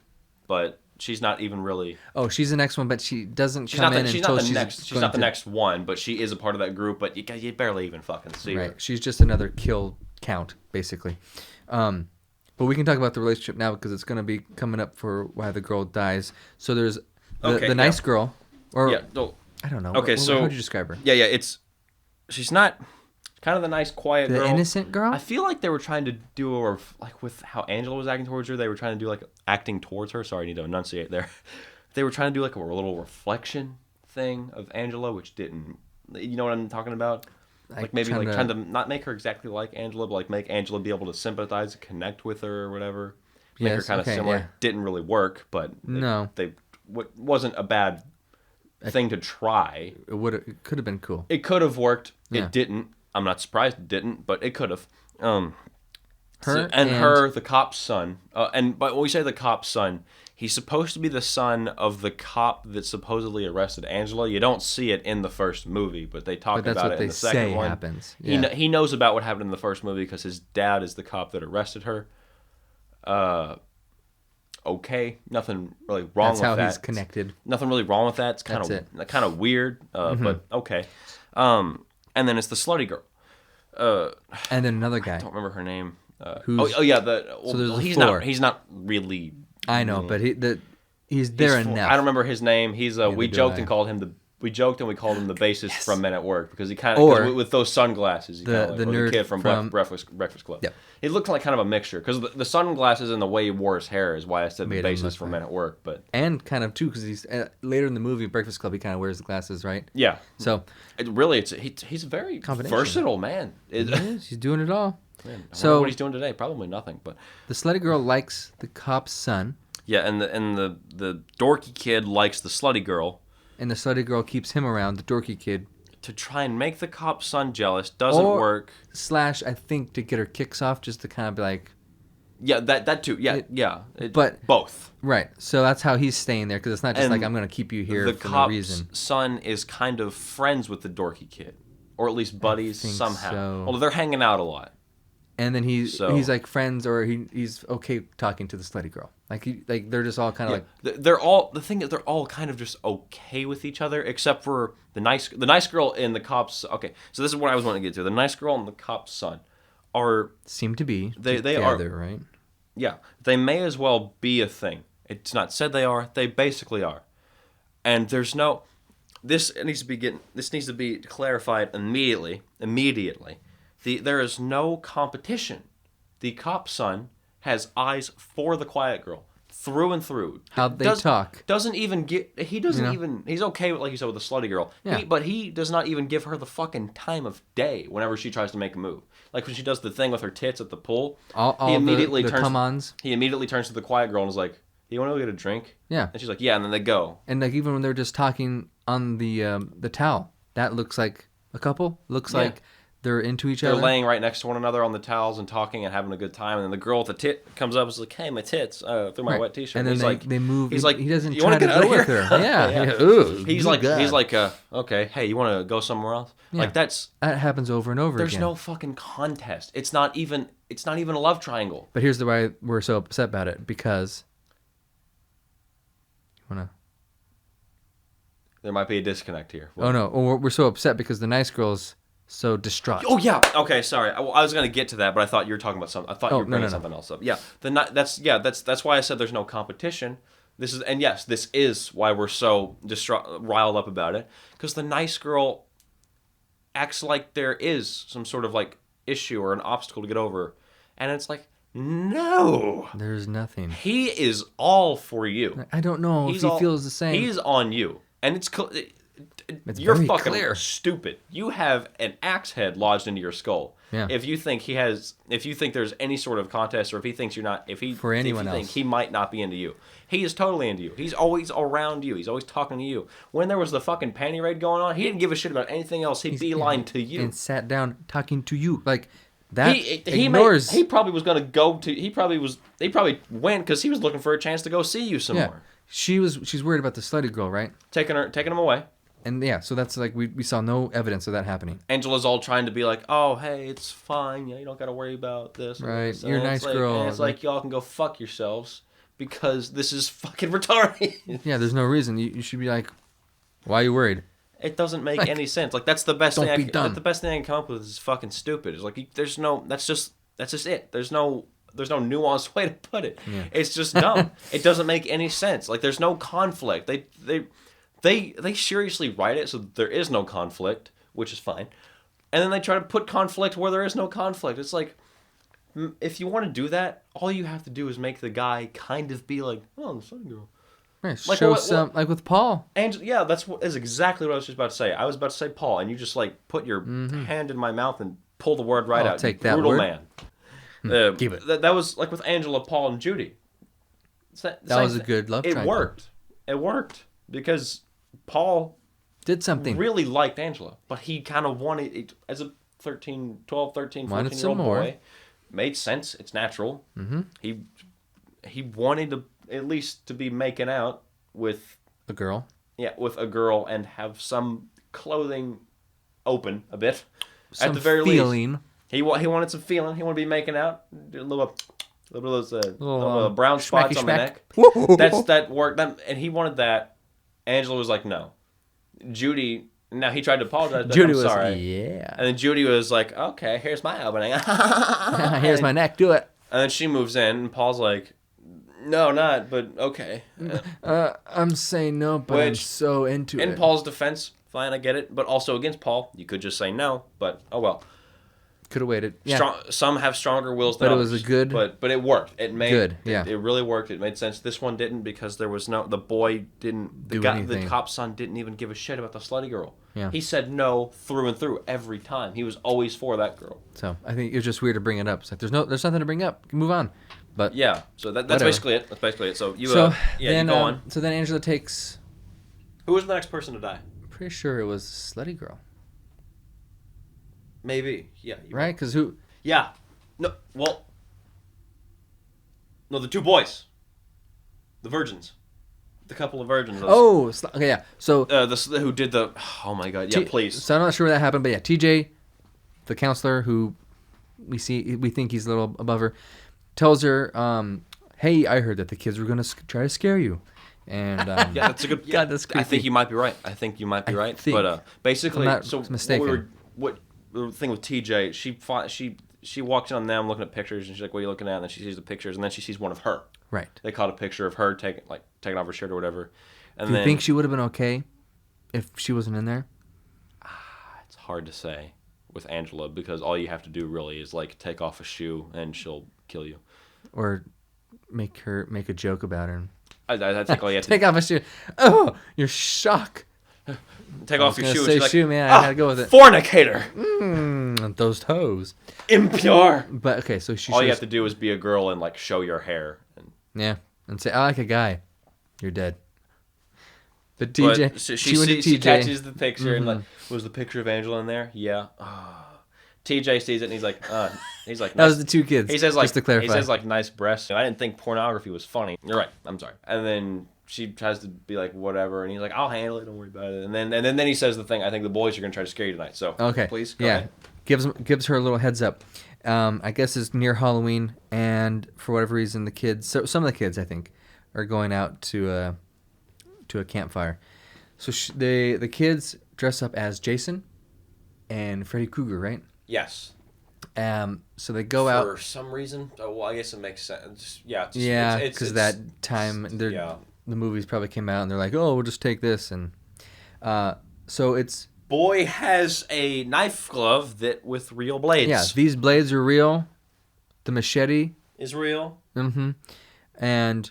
but she's not even really. Oh, she's the next one, but she doesn't She's come not in the, she's until not the she's next. She's going not the to- next one, but she is a part of that group. But you barely even fucking see Right. her. She's just another kill count, basically. But we can talk about the relationship now because it's going to be coming up for why the girl dies. So there's the nice girl, or Yeah. No, I don't know. Okay, so how would you describe her? yeah. She's not kind of the nice, quiet The girl. innocent girl. I feel like they were trying to do, or like with how Angela was acting towards her, they were trying to do like acting towards her. Sorry, I need to enunciate there. They were trying to do like a little reflection thing of Angela, which didn't. You know what I'm talking about? Like maybe like trying to not make her exactly like Angela, but like make Angela be able to sympathize and connect with her or whatever. Make her kind of similar. Yeah. Didn't really work, but No. they wasn't a bad thing to try. It could have been cool. It could have worked. Yeah. It didn't. I'm not surprised it didn't, but it could have. Her The cop's son. But when we say the cop's son, he's supposed to be the son of the cop that supposedly arrested Angela. You don't see it in the first movie, but they talk But that's about what it in they the second say one. happens. He Yeah. he knows about what happened in the first movie because his dad is the cop that arrested her. Okay, nothing really wrong That's with how that. he's connected. Nothing really wrong with that. It's kind of weird, but okay. And then it's the slutty girl. And then another I guy. don't remember her name. Who's- there's he's four. not really. I know, but he's there he's enough. I don't remember his name. He's we do joked I. and called him we bassist from Men at Work because he kind Or of with those sunglasses. He the kinda nerd the kid from from- Breakfast Club. Yep. He looked like kind of a mixture because the sunglasses and the way he wore his hair is why I said Made the him bassist look from like- Men at Work. But And kind of too, because he's later in the movie Breakfast Club, he kind of wears the glasses, right? yeah, So he's a very Combination. versatile man. he's doing it all. Man, I wonder So- what he's doing today? Probably nothing. But The slutty girl likes the cop's son, yeah, and the dorky kid likes the slutty girl. and the slutty girl keeps him around, the dorky kid. To try and make the cop's son jealous doesn't Or- work. / I think to get her kicks off, just to kind of be like, Yeah, that too. Yeah, but- both. right. So that's how he's staying there, because it's not just And like I'm gonna keep you here The for cop's no reason. son is kind of friends with the dorky kid, or at least buddies think somehow. so. Although they're hanging out a lot. And then he's So- like friends, or he's okay talking to the slutty girl. Like they're just all kind of like They're all the thing is they're all kind of just okay with each other, except for the nice girl and the cop's. Okay, so this is what I was wanting to get to. The nice girl and the cop's son are seem to be They together, are- right? yeah, they may as well be a thing. It's not said they are. They basically are. And there's no. This needs to be clarified immediately. There is no competition. The cop's son has eyes for the quiet girl through and through. How they talk. Doesn't even get. He doesn't You know? even. He's okay with, like you said, with the slutty girl. Yeah. But he does not even give her the fucking time of day whenever she tries to make a move. Like when she does the thing with her tits at the pool. All he immediately the turns. come-ons. He immediately turns to the quiet girl and is like, "You want to go get a drink?" Yeah. And she's like, "Yeah." And then they go. And like even when they're just talking on the towel, that looks like a couple. Looks Yeah. like they're into each They're other. laying right next to one another on the towels and talking and having a good time. And then the girl with the tit comes up and is like, "Hey, my tits," through my Right. wet t-shirt. And then he's they, like, they move. He's like, he doesn't "You try wanna to get out go of with here?" her. Yeah. Yeah. Ooh, He's good like, God. okay, hey, you want to go somewhere else? Yeah. Like that's. That happens over and over There's again. no fucking contest. It's not even a love triangle. But here's the why we're so upset about it, because you wanna. There might be a disconnect here. Oh no! We're so upset because the nice girl's so distraught. Oh yeah. Okay, sorry. I was gonna get to that, but I thought you were talking about something. I thought you were bringing something else up. Yeah. That's why I said there's no competition. This is why we're so riled up about it, because the nice girl acts like there is some sort of like issue or an obstacle to get over, and it's like, no, There's nothing. he is all for you. I don't know if he feels the same. He's on you, and It's You're very fucking clear. stupid. You have an axe head lodged into your skull. Yeah. If you think there's any sort of contest, or if he thinks you're not, For anyone if you think else. he might not be into you, he is totally into you. He's always around you. He's always talking to you. When there was the fucking panty raid going on, he didn't give a shit about anything else. He beeline to you. And sat down talking to you. Like, that He ignores... he probably was gonna go to. He probably went because he was looking for a chance to go see you some yeah. more. She's worried about the slutty girl, right? Taking him away. And yeah, so that's like, we saw no evidence of that happening. Angela's all trying to be like, oh, hey, it's fine. You don't got to worry about this. or Right, this." you're a And it's nice girl. And it's like, y'all can go fuck yourselves because this is fucking retarded. Yeah, there's no reason. You should be like, why are you worried? It doesn't make any sense. Like, that's the best Don't thing. be dumb. The best thing I can come up with is fucking stupid. It's like, there's no. That's just it. There's no nuanced way to put it. Yeah. It's just dumb. It doesn't make any sense. Like, there's no conflict. They seriously write it so that there is no conflict, which is fine. And then they try to put conflict where there is no conflict. It's like, if you want to do that, all you have to do is make the guy kind of be like, oh, the sun girl. Right, Like, show what- some, like with Paul. Yeah, is exactly what I was just about to say. I was about to say Paul, and you just like put your hand in my mouth and pull the word right I'll out. take You that brutal word. man. Keep it. That was like with Angela, Paul, and Judy. That was a good love It triangle. worked. It worked because Paul Did something. really liked Angela, but he kind of wanted it as a 13, 12, 13, Wanted 14 year some old more. boy. Made sense. It's natural. Mm-hmm. He wanted to at least to be making out with A girl. with a girl and have some clothing open a bit. Some at the very least, feeling. he wanted some feeling. He wanted to be making out. Do a little of those Little, brown spots schmacky on the schmack. neck. That worked. And he wanted that. Angela was like, no. Judy. Now he tried to apologize. But Judy I'm was, sorry. yeah. And then Judy was like, okay, here's my opening. Here's my neck. Do it. And then she moves in, and Paul's like, no, not, but okay. I'm saying no, but I'm Which- so into In it. Paul's defense, fine, I get it. But also against Paul, you could just say no, but oh well. Could have waited. Yeah. Strong, some have stronger wills than But it others. was a good- But it worked. It made Good, yeah. It really worked. It made sense. This one didn't because there was the boy didn't Do the anything. cop's son didn't even give a shit about the slutty girl. Yeah. He said no through and through every time. He was always for that girl. So I think it was just weird to bring it up. It's like there's nothing to bring up. Move on. But Yeah. So that's Whatever. basically it. That's basically it. So you so you then go on. So then Angela takes. Who was the next person to die? I'm pretty sure it was Slutty Girl, Maybe. Yeah. right? Because who? Yeah. No. Well. No, the two boys. The virgins. The couple of virgins. Okay, yeah. So Who did the? Oh my god! Yeah, please. So I'm not sure where that happened, but yeah, TJ, the counselor who we think he's a little above her, tells her, "Hey, I heard that the kids were gonna try to scare you," and Yeah, that's a good. God, that's I think creepy. you might be right. I think you might be I right. think- But basically, I'm not so mistaken. what the thing with TJ? She walks in on them looking at pictures, and she's like, "What are you looking at?" And then she sees the pictures, and then she sees one of her. right. They caught a picture of her taking off her shirt or whatever. And Do you then think she would have been okay if she wasn't in there? it's hard to say with Angela because all you have to do really is like take off a shoe and she'll kill you. Or make a joke about her? I think all you have to Take off a shoe. Oh, you're shocked. take I off was your gonna shoe. say and she's shoe, like, man. I gotta go with it. Fornicator, Those toes. impure. But okay, so she All you shows- have to do is be a girl and like show your hair. And, yeah, and say I like a guy. You're dead. But TJ, but she went to sees, she TJ. catches the picture and Mm-hmm. like, was the picture of Angela in there? Yeah. TJ sees it and he's like, That nice. was the two kids. He says like, just to clarify. he says like nice breasts. I didn't think pornography was funny. You're right. I'm sorry. And then she tries to be like whatever, and he's like, I'll handle it. Don't worry about it. And then he says the thing. I think the boys are gonna try to scare you tonight. So Okay. please. Go yeah. ahead. Gives her a little heads up. I guess it's near Halloween, and for whatever reason, the kids. So some of the kids, I think, are going out to a campfire. So the kids dress up as Jason and Freddy Krueger, right? Yes. So they go out. For some reason. Oh, well, I guess it makes sense. Yeah. It's just, Yeah, it's- because it's- that time yeah. the movies probably came out, and they're like, "Oh, we'll just take this," and so it's Boy has a knife glove that with real blades. yeah. These blades are real. The machete, Is real. and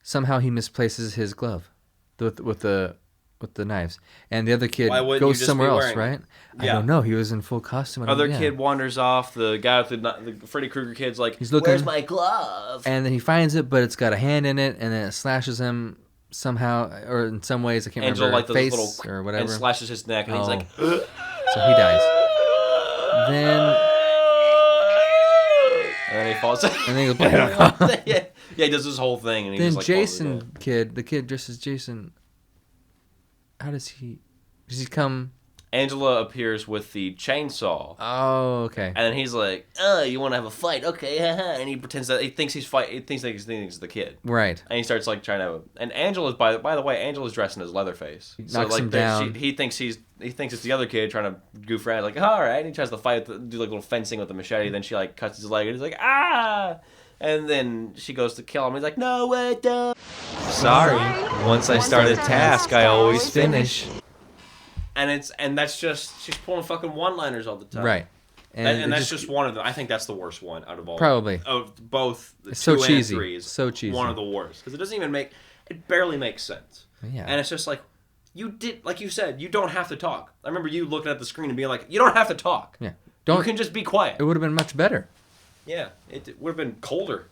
somehow he misplaces his glove with the with the knives, and the other kid Why wouldn't you goes just somewhere be else, wearing right? it? I Yeah. don't know. He was in full costume. Other kid wanders off. The guy with the Freddy Krueger kid's like, He's looking- "Where's my glove?" and then he finds it, but it's got a hand in it, and then it slashes him somehow, or in some ways, I can't Angela remember, like those face little or whatever. and slashes his neck, and he's Oh. like, So he dies. Then and then he falls. and then he goes, "Blah." yeah, he does this whole thing, and he Then just like falls Jason down. kid, the kid dressed as Jason. How does he? Does he come? Angela appears with the chainsaw. Oh, okay. And then he's like, "Oh, you want to have a fight? Okay." And he pretends that he thinks he's fight. He thinks that he's the kid. Right. And he starts like trying to. And Angela's by the way, Angela's dressing as Leatherface. He So knocks like him down. he thinks it's the other kid trying to goof around. Like, all right. And he tries to fight, do like little fencing with the machete. Then she like cuts his leg, and he's like, ah. And then she goes to kill him. He's like, no, wait, don't. Sorry. Once I start a task, I always finish. And that's just she's pulling fucking one-liners all the time. Right. And it that's just one of them. I think that's the worst one out of all. Probably. Of both the It's so two cheesy. and three is So cheesy. one of the worst because it barely makes sense. Yeah. And it's just like like you said, you don't have to talk. I remember you looking at the screen and being like, you don't have to talk. Yeah. You Don't. can just be quiet. It would have been much better. Yeah, it would have been colder.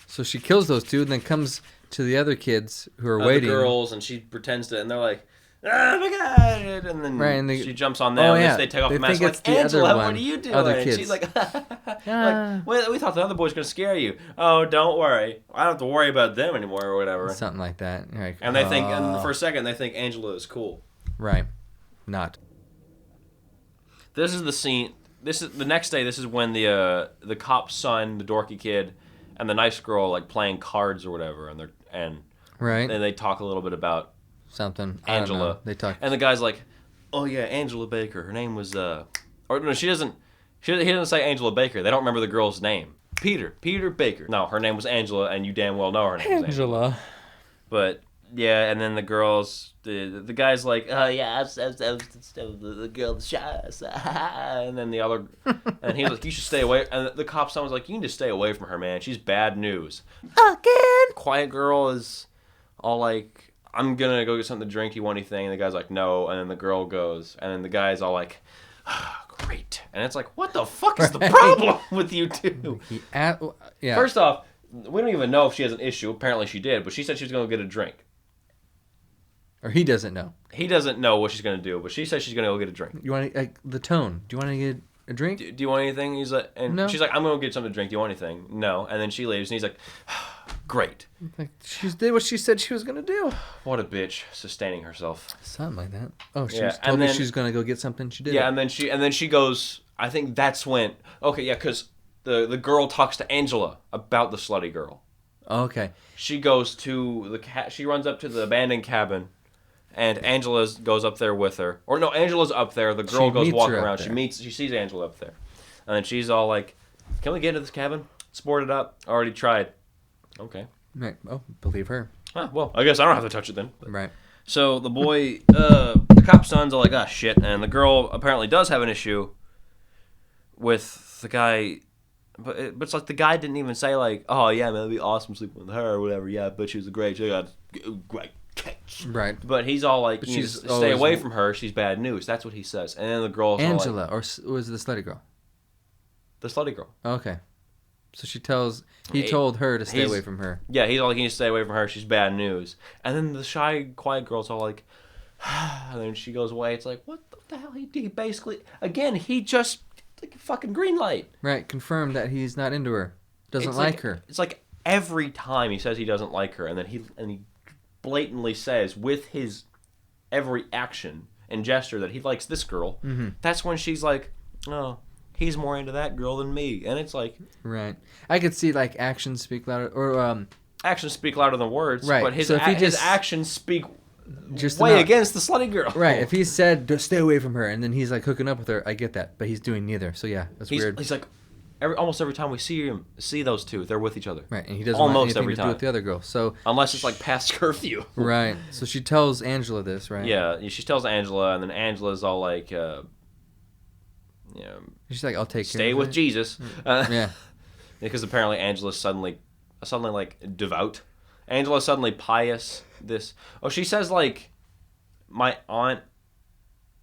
So she kills those two, and then comes to the other kids who are The waiting. girls, and she pretends to, and they're like, oh my god, and then Right, and they- she jumps on them, Oh, and yeah. they take off They the mask think it's like, the other Angela, one, what are you doing? other And kids. she's like, Ah. like, we thought the other boy's gonna scare you. Oh, don't worry, I don't have to worry about them anymore or whatever. Something like that. You're like, And they think, and for a second, they think Angela is cool. Right. Not. This is the scene. This is the next day. This is when the cop's son, the dorky kid, and the nice girl like playing cards or whatever, and Right. then they talk a little bit about Something. I don't Angela. know. They talk. And the guy's like, "Oh yeah, Angela Baker. Her name was or no, she doesn't. He doesn't say Angela Baker. They don't remember the girl's name. Peter Baker. No, her name was Angela, and you damn well know her name was Angela. Angela. But yeah, and then the girls, the guy's like, "Oh yeah, I was the girl that shot us." And then the other, and he's like, "You should stay away." And the cop's son was like, "You need to stay away from her, man. She's bad news." Again. Quiet girl is all like, "I'm gonna go get something to drink. Do you want anything?" And the guy's like, "No." And then the girl goes, and then the guy's all like, "Great." And it's like, what the fuck is the Right. problem with you two? Yeah. First off, we don't even know if she has an issue. Apparently she did, but she said she was gonna go get a drink. Or he doesn't know. He doesn't know what she's gonna do, but she says she's gonna go get a drink. You want like the tone? Do you want to get a drink? Do you want anything? He's like, and No. she's like, I'm gonna get something to drink. Do you want anything? No. And then she leaves, and he's like, great. Like she did what she said she was gonna do. What a bitch, sustaining herself. Something like that. Oh, she Yeah, was and told me then- she's gonna go get something. She did. Yeah, it. and then she goes. I think that's when. Okay, yeah, because the girl talks to Angela about the slutty girl. Okay. She goes to the she runs up to the abandoned cabin, and Angela goes up there with her. Or no, Angela's up there. The girl She goes meets walking her up around. there. She sees Angela up there, and then she's all like, "Can we get into this cabin? It's boarded up. Already tried." Okay. Right. Oh, believe her. Ah, well, I guess I don't have to touch it then. Right. So the boy, the cop's son's all like, "Ah, shit," and the girl apparently does have an issue with the guy. But it's like the guy didn't even say like, "Oh yeah, man, it'd be awesome sleeping with her or whatever." Yeah, but she was a great. She got great catch. Right. But he's all like, But "You need she's to stay always- away from her. She's bad news." That's what he says. And then the girl's all like, Angela, or was it the slutty girl? the slutty girl. Okay. So she tells. He Hey, told her to stay he's- away from her. Yeah, he's all like, "You need to stay away from her. She's bad news." And then the shy, quiet girl's all like, and then she goes away. It's like, what the hell? He basically, again, he just like a fucking green light. Right. Confirmed that he's not into her. Doesn't It's like her. It's like every time he says he doesn't like her, and then he blatantly says with his every action and gesture that he likes this girl. Mm-hmm. That's when she's like, "Oh, he's more into that girl than me," and it's like Right. I could see like actions speak louder, or actions speak louder than words. Right, But his so if he his just- actions speak just way enough. against the slutty girl. Right. If he said to stay away from her, and then he's like hooking up with her, I get that. But he's doing neither. So yeah, that's weird. He's like, almost every time we see those two, they're with each other. Right. And he doesn't almost want anything every to time. do with the other girl. So Unless it's like past curfew. right. So she tells Angela this, right? Yeah, she tells Angela, and then Angela's all like, She's like, I'll take care stay of with it. Jesus. Yeah. Because apparently Angela's suddenly like devout. Angela's suddenly pious. this. Oh, she says like, my aunt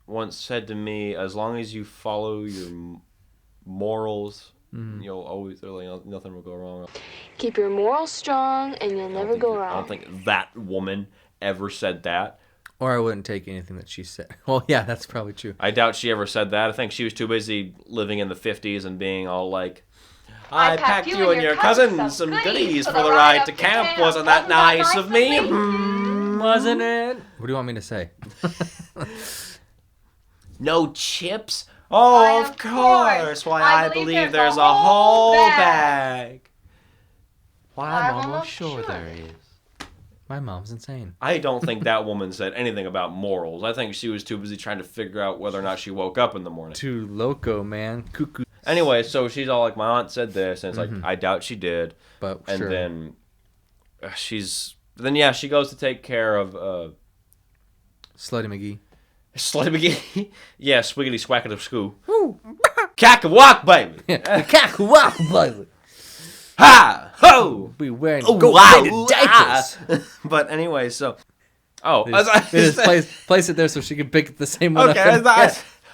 once said to me, as long as you follow your morals, you'll always nothing will go wrong. Keep your morals strong and you'll never go I wrong. don't think that woman ever said that. Or I wouldn't take anything that she said. Well, yeah, that's probably true. I doubt she ever said that. I think she was too busy living in the 50s and being all like, I packed you and your cousin some goodies for the ride to camp. Wasn't that nice of me? Wasn't it? What do you want me to say? No chips? Oh, of course. Why, I believe there's a whole bag. Why, I'm almost sure there is. My mom's insane. I don't think that woman said anything about morals. I think she was too busy trying to figure out whether or not she woke up in the morning. Too loco, man. Cuckoo. Anyway, so she's all like, my aunt said this, and it's like, I doubt she did. But And sure. then she goes to take care of Slutty McGee. Slutty McGee. Yeah, swiggity swackity scoo. Cack and walk, baby. Cack-a-walk, baby. Ha! Ho! Be wearing Oh, gold-plated wow, diapers. But anyway, so... Oh, They just place it there so she can pick the same one okay, up.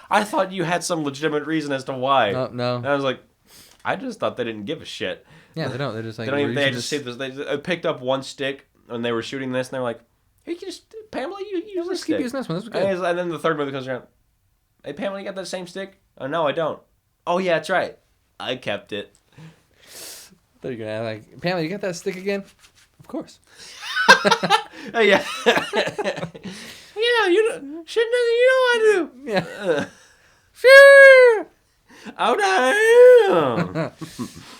I thought you had some legitimate reason as to why. No. And I was like, I just thought they didn't give a shit. Yeah, they don't. They're just like... They don't even. we're They using just see this. They picked up one stick when they were shooting this, and they were like, "Hey, you just Pamela, you use this Let's stick." keep using this one. This was good. And then the third movie comes around. Hey, Pamela, you got that same stick? Oh no, I don't. Oh yeah, that's right. I kept it. They're gonna like, Pamela, you got that stick again? Of course. Oh yeah. Yeah, you know, shit, nigga, you know I do. Yeah. Sure. Oh no.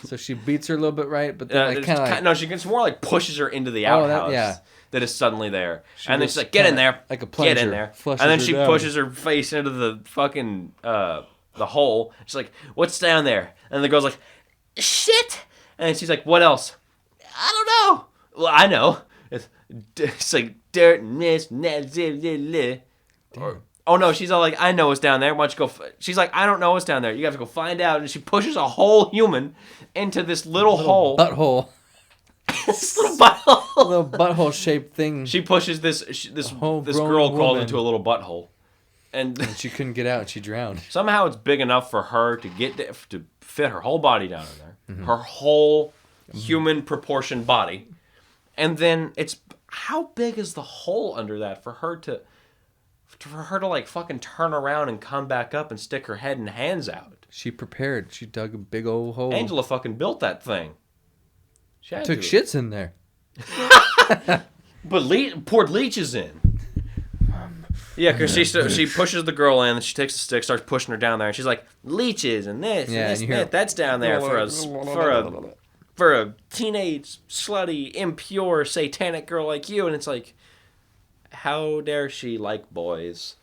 So she beats her a little bit, right? But then like kind of like... No, she gets more like pushes her into the Oh, outhouse. That is suddenly there. And then just she's like, get in kinda there. like a Get plunger, in there. flushes And then her she down. pushes her face into the fucking, the hole. She's like, what's down there? And the girl's like, shit. And she's like, what else? I don't know. Well, I know. It's like dirt and this. Oh no, she's all like, I know what's down there. Why don't you go? She's like, I don't know what's down there. You have to go find out. And she pushes a whole human into this little hole. butthole. This little butthole. Little butthole shaped thing. She pushes this whole this grown girl crawled woman. into a little butthole, and And she couldn't get out and she drowned. somehow it's big enough for her to to fit her whole body down in there, her whole human proportioned body, and then it's how big is the hole under that for her to like fucking turn around and come back up and stick her head and hands out. She prepared. She dug a big old hole. Angela fucking built that thing. She had Took to. shits in there. But poured leeches in. Yeah, because she pushes the girl in, and she takes the stick, starts pushing her down there, and she's like, leeches and this Yeah, and this and and you hear- that. That's down there for a teenage, slutty, impure, satanic girl like you. And it's like, how dare she like boys?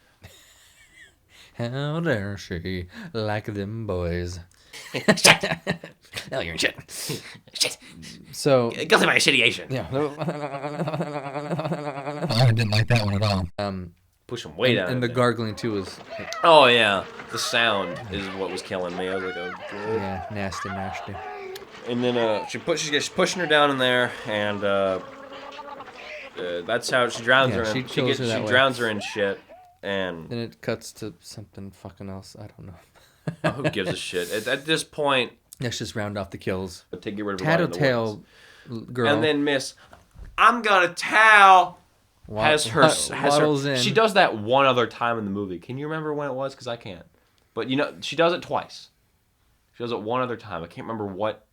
How dare she like them boys? Oh, you're in shit. Shit. So Go through my shittiation. yeah, I didn't like that one at all. Push him way down. And the in there. gargling too was Oh yeah, the sound is what was killing me. I was like, oh, good. yeah, nasty. And then she's pushing her down in there, and that's how she drowns Yeah, her. she In. kills her that She way. drowns her in shit, and Then it cuts to something fucking else. I don't know. who gives a shit? At this point, Let's just round off the kills. to get rid of her body in the Tattletale woods. girl. And then Miss, I'm gonna tell. wa- Has her. waddles in. She does that one other time in the movie. Can you remember when it was? Because I can't. But you know, she does it twice. She does it one other time. I can't remember what.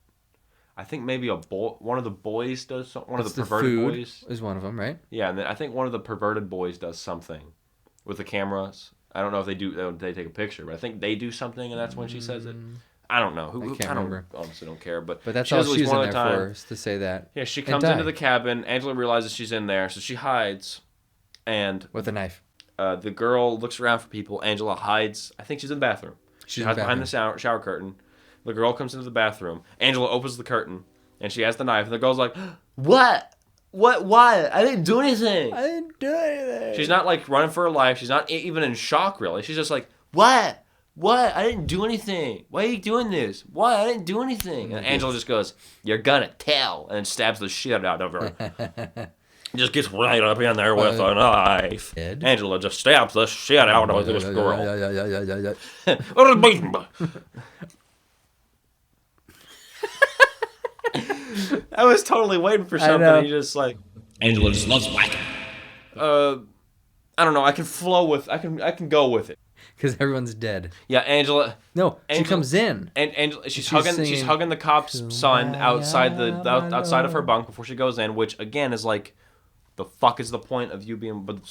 I think maybe one of the boys does one of It's the perverted food boys. is one of them, right? Yeah, and then I think one of the perverted boys does something with the cameras. I don't know if they do. They take a picture, but I think they do something, and that's when she says it. I don't know. I can't remember. Honestly don't care. But But that's she all does at least she's in one there other for, time. is to say that. Yeah, she And comes die. into the cabin. Angela realizes she's in there, so she hides. And With a knife. the girl looks around for people. Angela hides. I think she's in the bathroom. She in hides the behind the shower curtain. The girl comes into the bathroom. Angela opens the curtain, and she has the knife. And the girl's like, "What? What? Why? I didn't do anything." I didn't do anything. She's not like running for her life. She's not even in shock, really. She's just like, "What? What? I didn't do anything. Why are you doing this? What? I didn't do anything." And Angela just goes, "You're gonna tell," and stabs the shit out of her. Just gets right up in there with a knife. Ed? Angela just stabs the shit out of this girl. I was totally waiting for something. know. You just like, Angela just loves whacking. I don't know. I can flow with. I can go with it. Because everyone's dead. Yeah, Angela. No, she Angela- comes in. And Angela, she's singing, hugging the cop's son outside outside of her bunk before she goes in, which again is like, the fuck is the point of you being? But the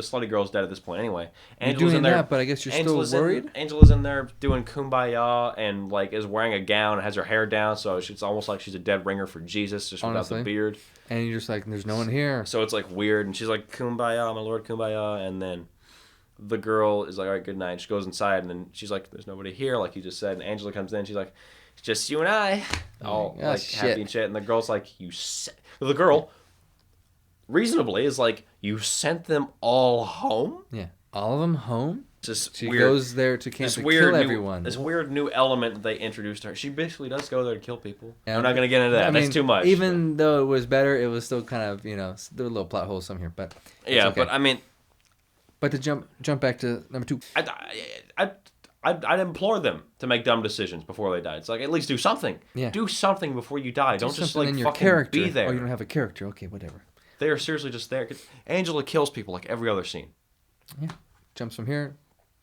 slutty girl's dead at this point anyway. You're Angela's doing in there, that, but I guess you're Angela's still worried? Angela's in there doing kumbaya and like is wearing a gown and has her hair down, so it's almost like she's a dead ringer for Jesus, just without Honestly. the beard. And you're just like, there's no one here. So it's like weird, and she's like, "Kumbaya, my lord, kumbaya," and then the girl is like, "All right, good night." She goes inside, and then she's like, "There's nobody here," like you just said. And Angela comes in, she's like, "It's just you and I," all Oh, like shit. happy and shit. And the girl's like, the girl, reasonably, is like, "You sent them all home." Yeah. All of them home? Just She weird. goes there to camp This to weird kill new, everyone. This weird new element that they introduced to her. She basically does go there to kill people. Yeah. I'm not gonna get into that. I mean, That's too much. Even though it was better, it was still kind of, there were little plot holes some here, but it's yeah, okay. but I mean, But to jump back to number 2. I'd implore them to make dumb decisions before they die. It's like, at least do something. Yeah. Do something before you die. Don't just like in your fucking character. be there. Oh, you don't have a character. Okay, whatever. They are seriously just there. Angela kills people like every other scene. Yeah. Jumps from here,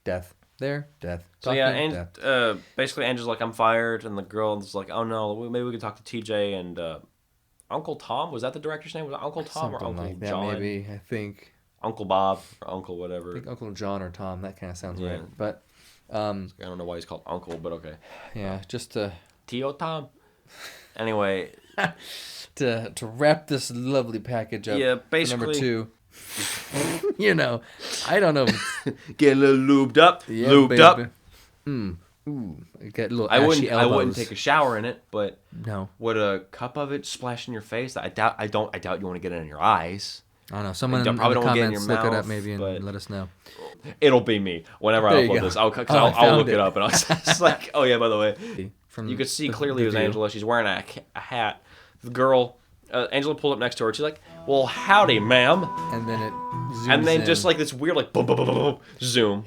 death. There, death. So yeah, Talking, and death. basically Angela's like, I'm fired, and the girl is like, oh no, maybe we could talk to TJ and Uncle Tom. Was that the director's name? Was it Uncle Tom or Something Uncle like that, John? maybe. I think Uncle Bob or Uncle whatever. I think Uncle John or Tom. That kind of sounds Yeah. right. But I don't know why he's called Uncle, but okay. yeah, just to Tio Tom. Anyway, wrap this lovely package up. Yeah, for number basically- 2. I don't know. get a little lubed up. Yeah, lubed baby. up. Ooh, get a little I ashy wouldn't elbows. take a shower in it, but No, would a cup of it splash in your face? I doubt you want to get it in your eyes. I don't know. Someone don't- in probably the don't get it in comments your look it up mouth, maybe and but- let us know. It'll be me whenever I There you upload go. this. I'll Oh, I I'll found look it. it up and I'll it's like, oh yeah, by the way, From you could see the- clearly the it was view. Angela. She's wearing a hat. The girl, Angela pulled up next to her. She's like, "Well, howdy, ma'am," And then it zooms and then in just like this weird like boom boom boom boom, boom zoom.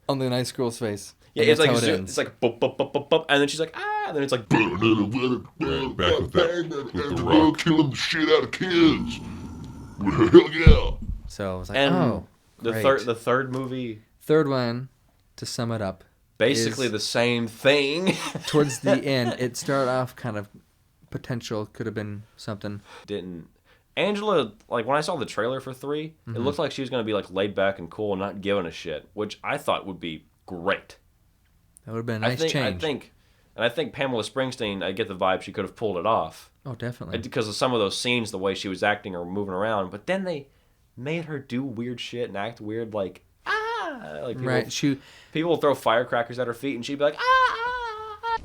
on the nice girl's face. Yeah, And it's that's like how it zoom, ends. it's like boom boom boom boom boom, and then she's like ah, and then it's like Back with that, with the rock. Killing the shit out of kids. Hell yeah. So I was like, and oh, the great. third movie Third one, to sum it up, basically is- the same thing. towards the end, it started off kind of potential, could have been something. Didn't Angela, like when I saw the trailer for 3, Mm-hmm. it looked like she was gonna be like laid back and cool and not giving a shit, which I thought would be great. That would have been a nice change. I think Pamela Springsteen, I get the vibe she could have pulled it off Oh, definitely. because of some of those scenes, the way she was acting or moving around. But then they made her do weird shit and act weird, like like people, Right. people will throw firecrackers at her feet and she'd be like ah.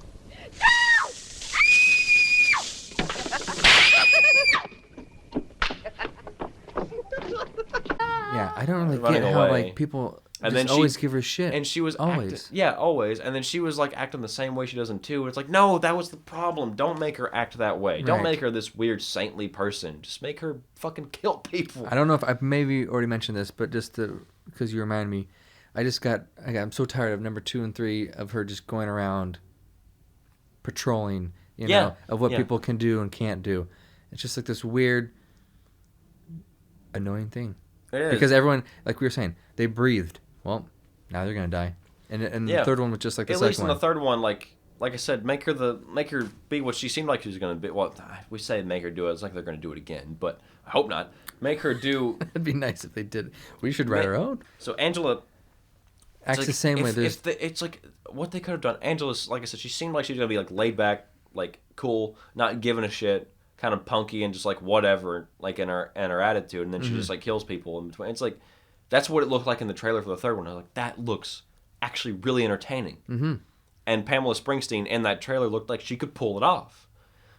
Yeah, I don't really Running get how away. like people And just then she- always give her shit. And she was always. always. And then she was like acting the same way she does in 2. It's like, no, that was the problem. Don't make her act that way. Don't Right. make her this weird saintly person. Just make her fucking kill people. I don't know if I've maybe already mentioned this, but just because you remind me, I'm so tired of number 2 and 3 of her just going around patrolling, of what yeah. people can do and can't do. It's just like this weird, annoying thing. It is. Because everyone, like we were saying, they breathed. Well, now they're gonna die. And Yeah. the third one was just like the At second least in one. the third one, like I said, make her be what she seemed like she was gonna be. Well, we say make her do it. It's like they're gonna do it again, but I hope not. Make her do. It'd be nice if they did. We should write our own. So Angela Acts like, the same way. There's it's like what they could have done. Angela's, like I said, she seemed like she was gonna be like laid back, like cool, not giving a shit, kind of punky and just like whatever, like in her attitude, and then she just like kills people in between. It's like that's what it looked like in the trailer for the third one. I was like, that looks actually really entertaining. Mm-hmm. And Pamela Springsteen in that trailer looked like she could pull it off.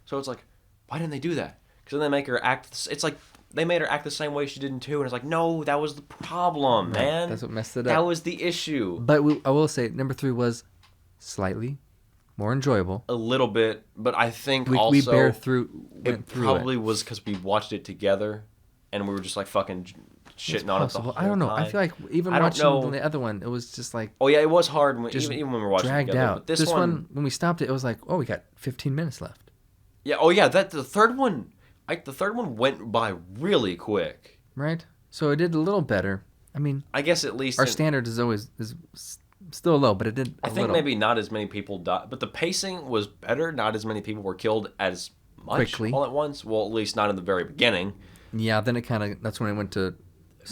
So it's like, why didn't they do that? Because then they make her act. It's like they made her act the same way she did in 2, and it's like, no, that was the problem, man. that's what messed it That up. was the issue. But I will say, number 3 was slightly more enjoyable. A little bit, but I think We also went through it probably was because we watched it together, and we were just like fucking shitting It's on it the possible. whole I don't know. time. I feel like even I don't watching know. the other one, it was just like Oh yeah, it was hard when, just even when we were watching dragged together. out. But this one, when we stopped it, it was like, oh, we got 15 minutes left. yeah, oh yeah, that the third one went by really quick. Right? So it did a little better. I mean, I guess at least our standard is always still low, but it did I a think little. maybe not as many people died, but the pacing was better. Not as many people were killed as much Quickly. all at once. Well, at least not in the very beginning. Yeah, then it kind of, that's when it went to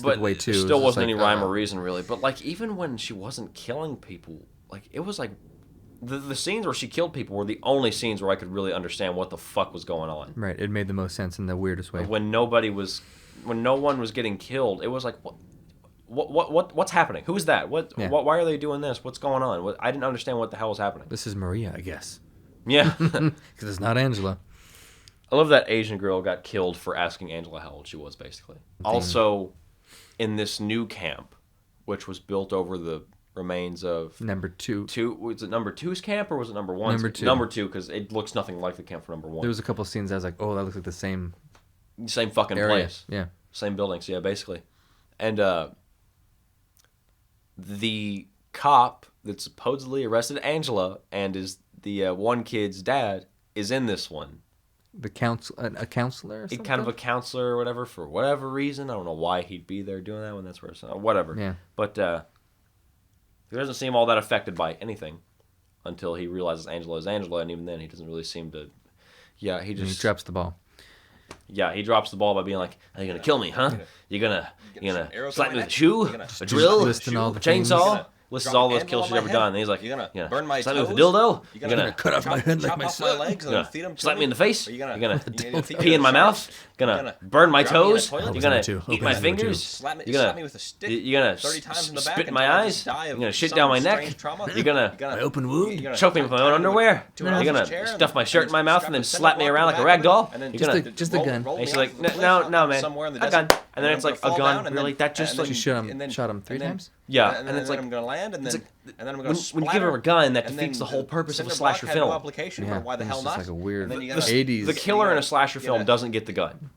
But Sleepaway 2. there It still was just wasn't any like, rhyme or reason really. But like even when she wasn't killing people, like it was like the scenes where she killed people were the only scenes where I could really understand what the fuck was going on. Right, it made the most sense in the weirdest way. When no one was getting killed, it was like what's happening? Who's that? Yeah. Why are they doing this? What's going on? I didn't understand what the hell was happening. This is Maria, I guess. Yeah. Because it's not Angela. I love that Asian girl got killed for asking Angela how old she was, basically. Also, in this new camp, which was built over the remains of Number 2. was it number 2's camp or was it number 1's? Number 2. Number 2, because it looks nothing like the camp for number 1. There was a couple scenes I was like, oh, that looks like the same Same fucking area. place. Yeah. Same buildings, yeah, basically. And the cop that supposedly arrested Angela and is the one kid's dad is in this one. A counselor or something? Kind of a counselor or whatever for whatever reason. I don't know why he'd be there doing that when that's where it's whatever. Yeah. But he doesn't seem all that affected by anything until he realizes Angela is Angela, and even then he doesn't really seem to. Yeah, he And he just drops the ball. Yeah, he drops the ball by being like, "Are you gonna kill me, huh? You gonna arrows slap in me my with a shoe, neck? a drill, listing all the a things. chainsaw?" Lists drop all those an kills she's anvil on ever my done. head? And he's like, You're gonna "Yeah, burn my slap me with a toes? dildo. You're You're gonna cut off my head like chop my off my son. legs and Yeah. feed them to slap me in the face. Are You're you gonna feed pee in my them to mouth. sharks? Gonna burn my drop me in a toes. toilet? You're Hope gonna it's number 2. eat my Hope it's number 2. fingers. Slap me You're with a stick. You're gonna 30 times in the back spit in until my I eyes. just die You're of gonna shit some down my strange neck. trauma. You're gonna My open wound? You're gonna choke me with my own underwear. to an You're office gonna chair stuff my and shirt in my mouth and then strap a slap me cinder around block like a on rag the back doll. of it, and then You're gonna just a gun. roll And she's me like, off the cliff no, man, somewhere in the a gun. desert. And then it's like, a I'm gonna fall gun? down, and Really? then- That just and like, then- She shot and him, then- shot him 3 and then- times? yeah. And And it's like, I'm gonna land, and then I'm gonna when you give her a gun, that defeats the whole purpose of a slasher film. No application, Yeah, but why the it's hell just not? like a weird And then you gotta- 80s. The killer in a slasher you film gotta- doesn't get the gun.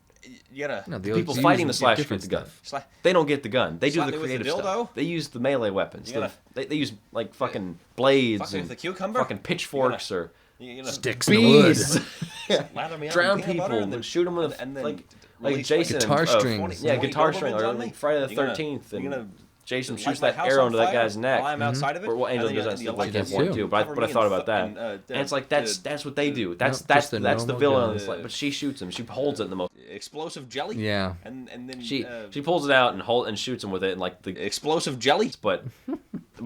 You gotta No, The they people use fighting the slasher different get the gun. stuff. sla- They don't get the gun. They do Slap the me with a creative dildo? stuff. They use the melee weapons. You gotta- They use like fucking blades fuck me and with a cucumber? fucking pitchforks or you know, Sticks in the wood. bees. lather me up Drown in peanut butter people and then and shoot them with and then like release Jason. Guitar and, strings. Yeah, 20 guitar Dobermans string. Or on me? like Friday the You're gonna- 13th. you're And gonna Jason light shoots my that house arrow on into that fire guy's neck. while I'm outside of it. Or what Angel and then does you that light like the Camp 1 too. too. But cover I me thought in about that. fucking, And it's like that's what they do. That's No, that's just the that's the normal villain gun. on this. Like, but she shoots him. She holds it in the most. explosive jelly. Yeah. And then She pulls it out and shoots him with it and like the explosive jelly. but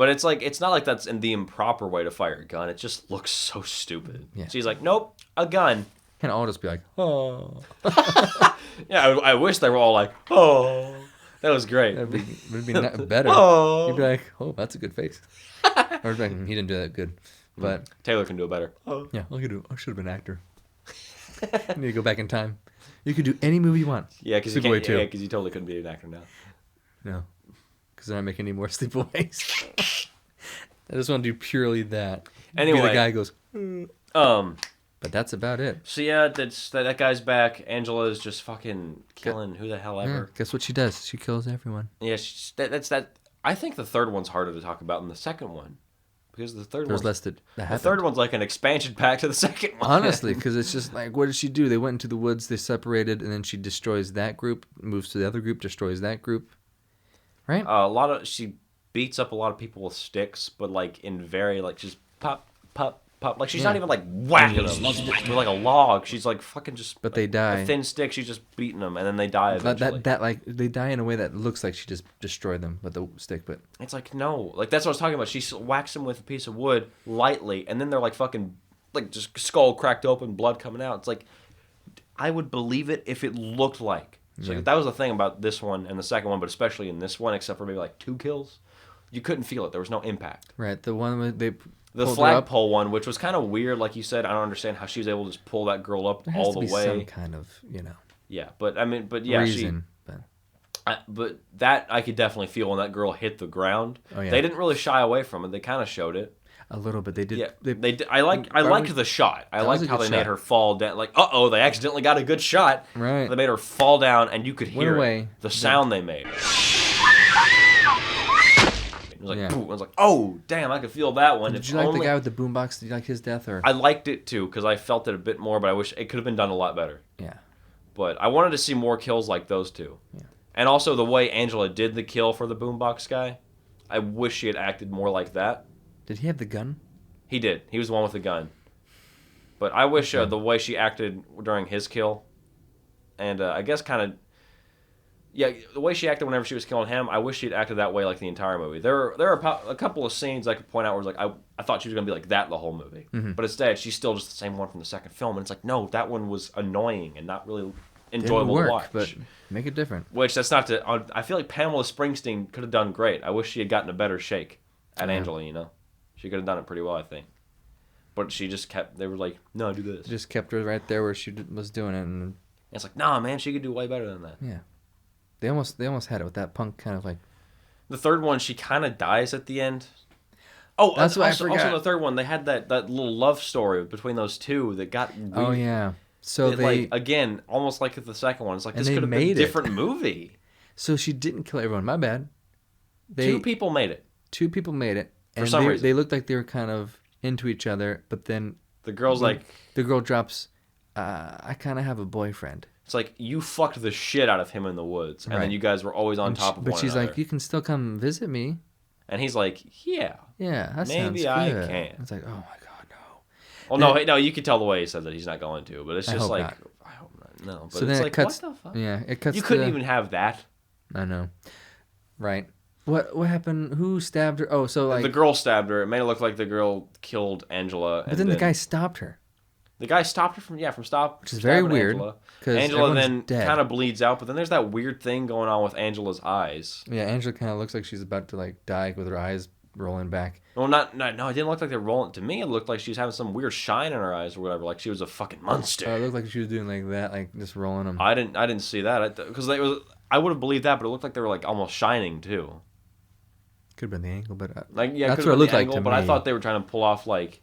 it's like it's not like that's in the improper way to fire a gun. It just looks so stupid. Yeah. She's like, nope, a gun. And I'll just be like, oh. Yeah, I wish they were all like, oh, that was great. Would be not better. Oh. You'd be like, oh, that's a good face. Or like, he didn't do that good. But Taylor can do it better. yeah, I should have been an actor. I need to go back in time. You can do any movie you want. Yeah, because you Sleepaway can't. 2. Yeah, because you totally couldn't be an actor now. No, because they're not making any more sleepaways. I just want to do purely that. Be Anyway. the guy who goes, but that's about it. So yeah, that guy's back. Angela is just fucking killing who the hell Yeah, ever. guess what she does? She kills everyone. Yeah, that's that. I think the third one's harder to talk about than the second one, because the third There's one. less that The happened. third one's like an expansion pack to the second one. Honestly, because it's just like, what did she do? They went into the woods, they separated, and then she destroys that group, moves to the other group, destroys that group. Right? She beats up a lot of people with sticks, but like in very like just pop, pop, pop. Like she's not Yeah. even like whacking them with like a log. She's like fucking just. But they like, die. A thin stick. She's just beating them, and then they die But eventually. that like they die in a way that looks like she just destroyed them with the stick, but It's like no, like that's what I was talking about. She whacks them with a piece of wood lightly, and then they're like fucking like just skull cracked open, blood coming out. It's like I would believe it if it looked like. So Yeah. that was the thing about this one and the second one, but especially in this one, except for maybe like 2 kills, you couldn't feel it. There was no impact. right, the one where they The pulled her up, flagpole one, which was kind of weird, like you said, I don't understand how she was able to just pull that girl up there has all to the be way. some kind of, Yeah, but I mean, but yeah, reason. but that I could definitely feel when that girl hit the ground. Oh, yeah. They didn't really shy away from it. They kind of showed it. A little bit. They did. Yeah, They, they did. I liked the shot. I That was liked a how good they made shot. her fall down. Like, they accidentally got a good shot. Right. They made her fall down, and you could Went hear away. the sound they made. It was like, Yeah. boom. I was like, oh, damn, I could feel that one. Did If you like the only- guy with the boombox? Did you like his death or? I liked it too because I felt it a bit more, but I wish it could have been done a lot better. Yeah. But I wanted to see more kills like those two. Yeah. And also the way Angela did the kill for the boombox guy. I wish she had acted more like that. Did he have the gun? He did. He was the one with the gun. But I wish the way she acted during his kill, and I guess kind of, yeah, the way she acted whenever she was killing him, I wish she'd acted that way like the entire movie. There are a couple of scenes I could point out where it's like I thought she was gonna be like that the whole movie, but instead she's still just the same one from the second film, and it's like no, that one was annoying and not really enjoyable Didn't to work, watch. but make it different. Which that's not to. I feel like Pamela Springsteen could have done great. I wish she had gotten a better shake at Yeah. Angela. She could have done it pretty well, I think. But she just kept. They were like, no, do this. Just kept her right there where she was doing it, and It's like, nah, man, she could do way better than that. yeah, they almost had it with that punk kind of like. The third one, she kind of dies at the end. Oh, That's what I also, forgot. Also, the third one, they had that little love story between those two that got. Oh weird. yeah, so It, they like again, almost like the second one. It's like And this they could have been a made it. different movie. so she didn't kill everyone. My bad. Two people made it. Two people made it, and some reason. they looked like they were kind of into each other, but then The girl's when like, the girl drops. I kind of have a boyfriend. it's like you fucked the shit out of him in the woods, and then Right. you guys were always on And top of but one she's another. like, you can still come visit me. And he's like, yeah. Yeah, that Maybe sounds I good. can. It's like, oh my god, no. Well, no, you can tell the way he said that he's not going to, but it's I just hope like, not. I hope not. No, but So it's then like, it cuts. what the fuck? Yeah, it cuts. You couldn't to- even have that. I know. Right. What happened? Who stabbed her? Oh, so like. The girl stabbed her. It made it look like the girl killed Angela. But then the guy stopped her. The guy stopped her from stop. Which is very stabbing weird, Angela. 'cause Angela everyone's then dead. kind of bleeds out, but then there's that weird thing going on with Angela's eyes. Yeah, Angela kind of looks like she's about to like die with her eyes rolling back. Well, no, it didn't look like they're rolling. To me, it looked like she was having some weird shine in her eyes or whatever, like she was a fucking monster. It looked like she was doing like that, like just rolling them. I didn't see that because I would have believed that, but it looked like they were like almost shining too. Could have been the angle, but Like yeah, that's could've what it been looked the like angle, to but me. I thought they were trying to pull off like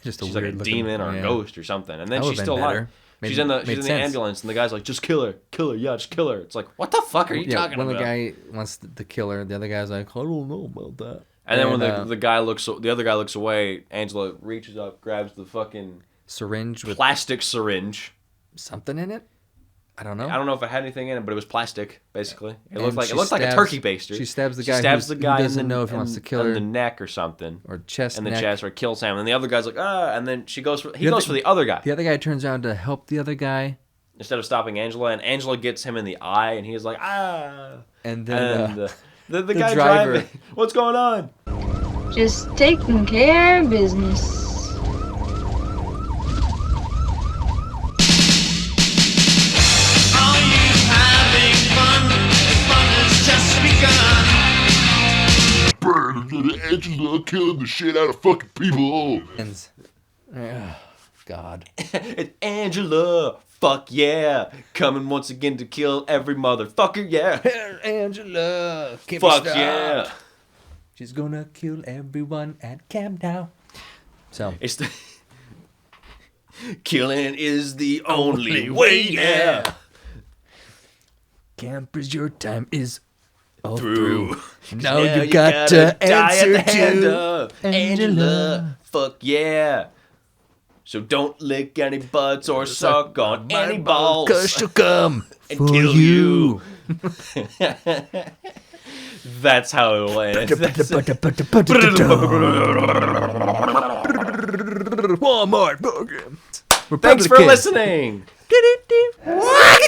just a she's like a weird looking demon or a yeah. ghost or something, and then That she's would've still been alive. better. She's Made- in the made the sense. ambulance, and the guy's like, "Just kill her, yeah, just kill her." It's like, what the fuck are you Yeah, talking one about? of the guy wants to kill her. The other guy's like, I don't know about that. And then when the other guy looks away, Angela reaches up, grabs the fucking syringe with plastic syringe. something in it. I don't know. I don't know if it had anything in it, but it was plastic, basically. It And looked like she a stabs- turkey baster. she stabs the She guy stabs who the guy doesn't in the, know if he wants to kill in her. the neck or something, or chest, in the neck. chest, or kills him. And the other guy's like, and then he goes for the other guy The other guy turns around to help the other guy, instead of stopping Angela, and Angela gets him in the eye, and he's like, and then and the guy driver- driving, what's going on? Just taking care of business. Are you having fun? Fun has just begun. Burn, Angela killing the shit out of fucking people. ends. Oh, God. It's Angela, fuck yeah, coming once again to kill every motherfucker, yeah, Angela, fuck yeah. She's gonna kill everyone at camp now. So It's the killing is the only way, yeah. campers, your time is all Through. through. Now Now you got to die answer at the hand to of Angela. Angela. Fuck yeah. So don't lick any butts or suck on any balls. 'Cause she'll come And for kill you. That's how it will end. Walmart program. Thanks for listening. All right,